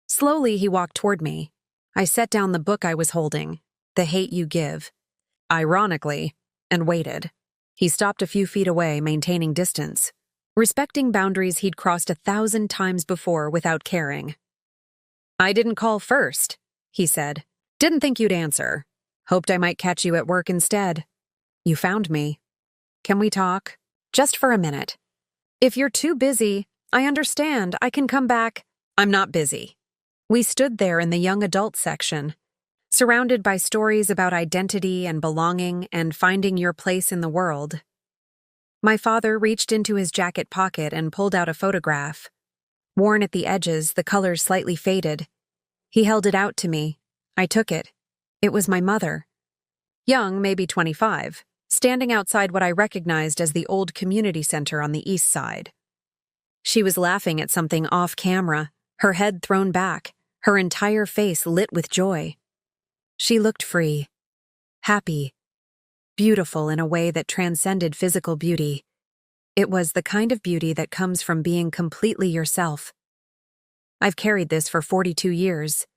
slowly he walked toward me. I set down the book I was holding, The Hate You Give, ironically, and waited. He stopped a few feet away, maintaining distance, respecting boundaries he'd crossed 1,000 times before without caring. I didn't call first, he said. Didn't think you'd answer. Hoped I might catch you at work instead. You found me. Can we talk? Just for a minute. If you're too busy, I understand. I can come back. I'm not busy. We stood there in the young adult section, surrounded by stories about identity and belonging and finding your place in the world. My father reached into his jacket pocket and pulled out a photograph. Worn at the edges, the colors slightly faded. He held it out to me. I took it. It was my mother. Young, maybe 25, standing outside what I recognized as the old community center on the east side. She was laughing at something off camera, her head thrown back, her entire face lit with joy. She looked free, happy, beautiful in a way that transcended physical beauty. It was the kind of beauty that comes from being completely yourself. I've carried this for 42 years,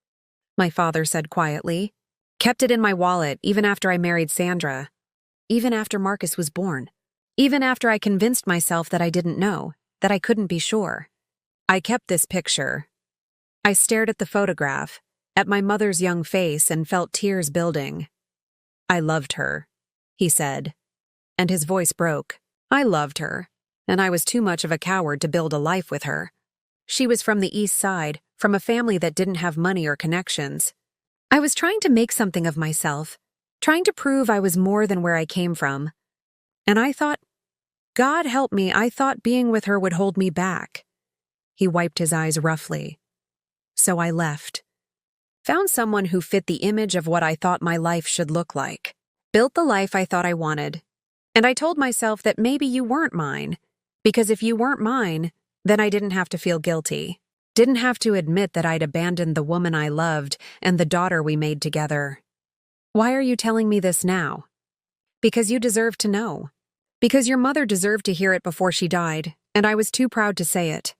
my father said quietly. Kept it in my wallet even after I married Sandra, even after Marcus was born, even after I convinced myself that I didn't know, that I couldn't be sure. I kept this picture. I stared at the photograph, at my mother's young face, and felt tears building. I loved her, he said, and his voice broke. I loved her, and I was too much of a coward to build a life with her. She was from the East Side, from a family that didn't have money or connections. I was trying to make something of myself, trying to prove I was more than where I came from. And I thought, God help me, I thought being with her would hold me back. He wiped his eyes roughly. So I left. Found someone who fit the image of what I thought my life should look like. Built the life I thought I wanted. And I told myself that maybe you weren't mine, because if you weren't mine, then I didn't have to feel guilty. Didn't have to admit that I'd abandoned the woman I loved and the daughter we made together. Why are you telling me this now? Because you deserve to know. Because your mother deserved to hear it before she died, and I was too proud to say it.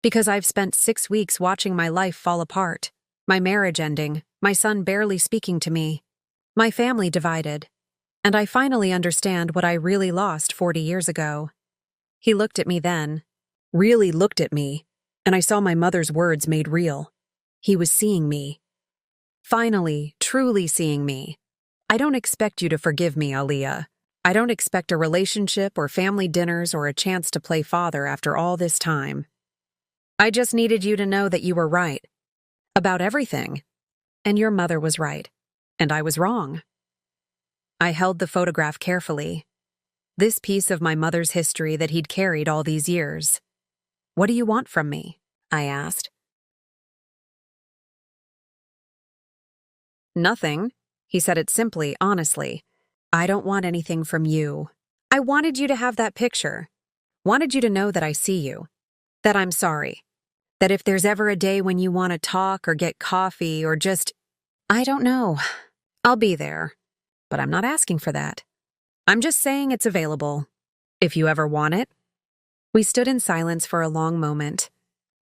Because I've spent 6 weeks watching my life fall apart, my marriage ending, my son barely speaking to me, my family divided, and I finally understand what I really lost 40 years ago. He looked at me then, really looked at me, and I saw my mother's words made real. He was seeing me. Finally, truly seeing me. I don't expect you to forgive me, Aaliyah. I don't expect a relationship or family dinners or a chance to play father after all this time. I just needed you to know that you were right. About everything. And your mother was right. And I was wrong. I held the photograph carefully. This piece of my mother's history that he'd carried all these years. What do you want from me? I asked. Nothing. He said it simply, honestly. I don't want anything from you. I wanted you to have that picture. Wanted you to know that I see you. That I'm sorry. That if there's ever a day when you want to talk or get coffee or just, I don't know, I'll be there. But I'm not asking for that. I'm just saying it's available. If you ever want it. We stood in silence for a long moment.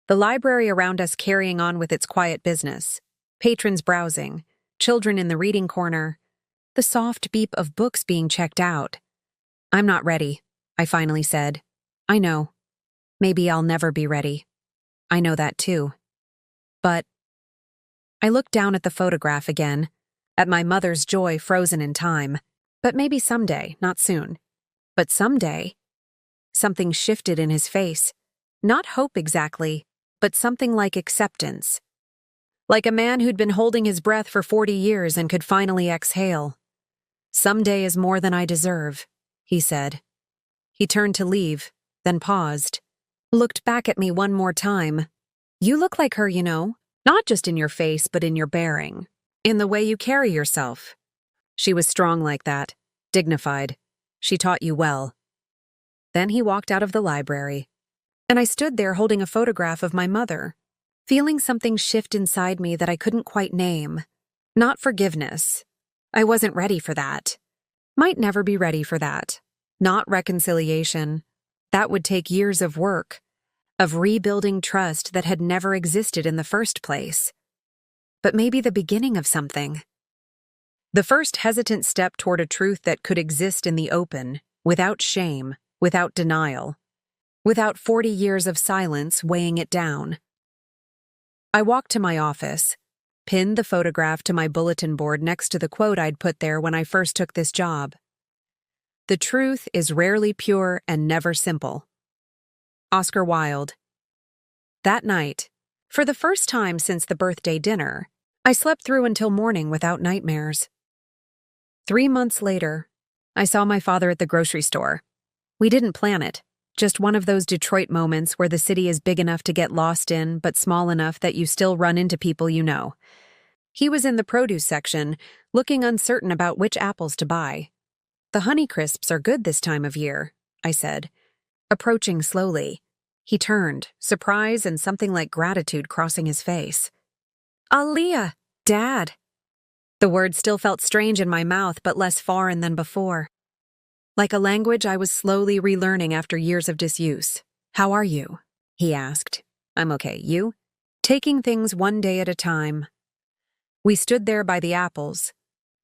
The library around us carrying on with its quiet business. Patrons browsing. Children in the reading corner. The soft beep of books being checked out. I'm not ready, I finally said. I know. Maybe I'll never be ready. I know that too. But I looked down at the photograph again, at my mother's joy frozen in time. But maybe someday, not soon. But someday. Something shifted in his face. Not hope exactly, but something like acceptance. Like a man who'd been holding his breath for 40 years and could finally exhale. Someday is more than I deserve, he said. He turned to leave, then paused. Looked back at me one more time. You look like her, you know. Not just in your face, but in your bearing. In the way you carry yourself. She was strong like that, dignified. She taught you well. Then he walked out of the library, and I stood there holding a photograph of my mother, feeling something shift inside me that I couldn't quite name. Not forgiveness. I wasn't ready for that. Might never be ready for that. Not reconciliation. That would take years of work, of rebuilding trust that had never existed in the first place. But maybe the beginning of something. The first hesitant step toward a truth that could exist in the open, without shame, without denial, without 40 years of silence weighing it down. I walked to my office, pinned the photograph to my bulletin board next to the quote I'd put there when I first took this job. The truth is rarely pure and never simple. Oscar Wilde. That night, for the first time since the birthday dinner, I slept through until morning without nightmares. 3 months later, I saw my father at the grocery store. We didn't plan it, just one of those Detroit moments where the city is big enough to get lost in, but small enough that you still run into people you know. He was in the produce section, looking uncertain about which apples to buy. The Honeycrisps are good this time of year, I said. Approaching slowly, he turned, surprise and something like gratitude crossing his face. Aaliyah, Dad. The word still felt strange in my mouth, but less foreign than before. Like a language I was slowly relearning after years of disuse. How are you? He asked. I'm okay. You? Taking things one day at a time. We stood there by the apples.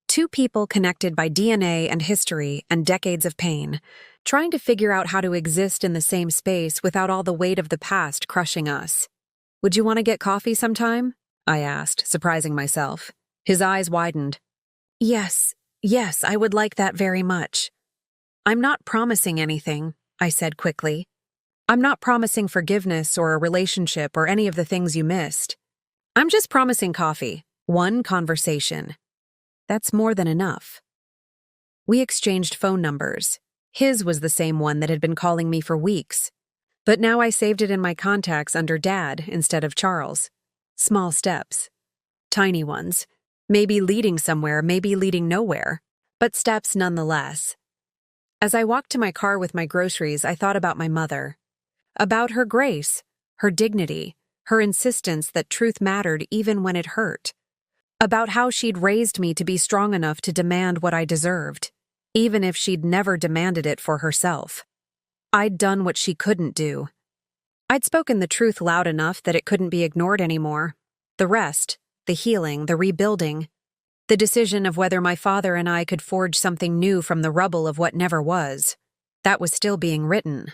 Two people connected by DNA and history and decades of pain, trying to figure out how to exist in the same space without all the weight of the past crushing us. Would you want to get coffee sometime? I asked, surprising myself. His eyes widened. Yes, I would like that very much. I'm not promising anything, I said quickly. I'm not promising forgiveness or a relationship or any of the things you missed. I'm just promising coffee, one conversation. That's more than enough. We exchanged phone numbers. His was the same one that had been calling me for weeks. But now I saved it in my contacts under Dad instead of Charles. Small steps. Tiny ones. Maybe leading somewhere, maybe leading nowhere. But steps nonetheless. As I walked to my car with my groceries, I thought about my mother. About her grace, her dignity, her insistence that truth mattered even when it hurt. About how she'd raised me to be strong enough to demand what I deserved, even if she'd never demanded it for herself. I'd done what she couldn't do. I'd spoken the truth loud enough that it couldn't be ignored anymore. The rest, the healing, the rebuilding, the decision of whether my father and I could forge something new from the rubble of what never was, that was still being written.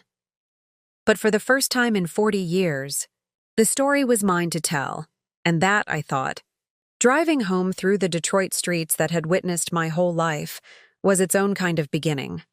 But for the first time in 40 years, the story was mine to tell, and that, I thought, Driving home through the Detroit streets that had witnessed my whole life was its own kind of beginning.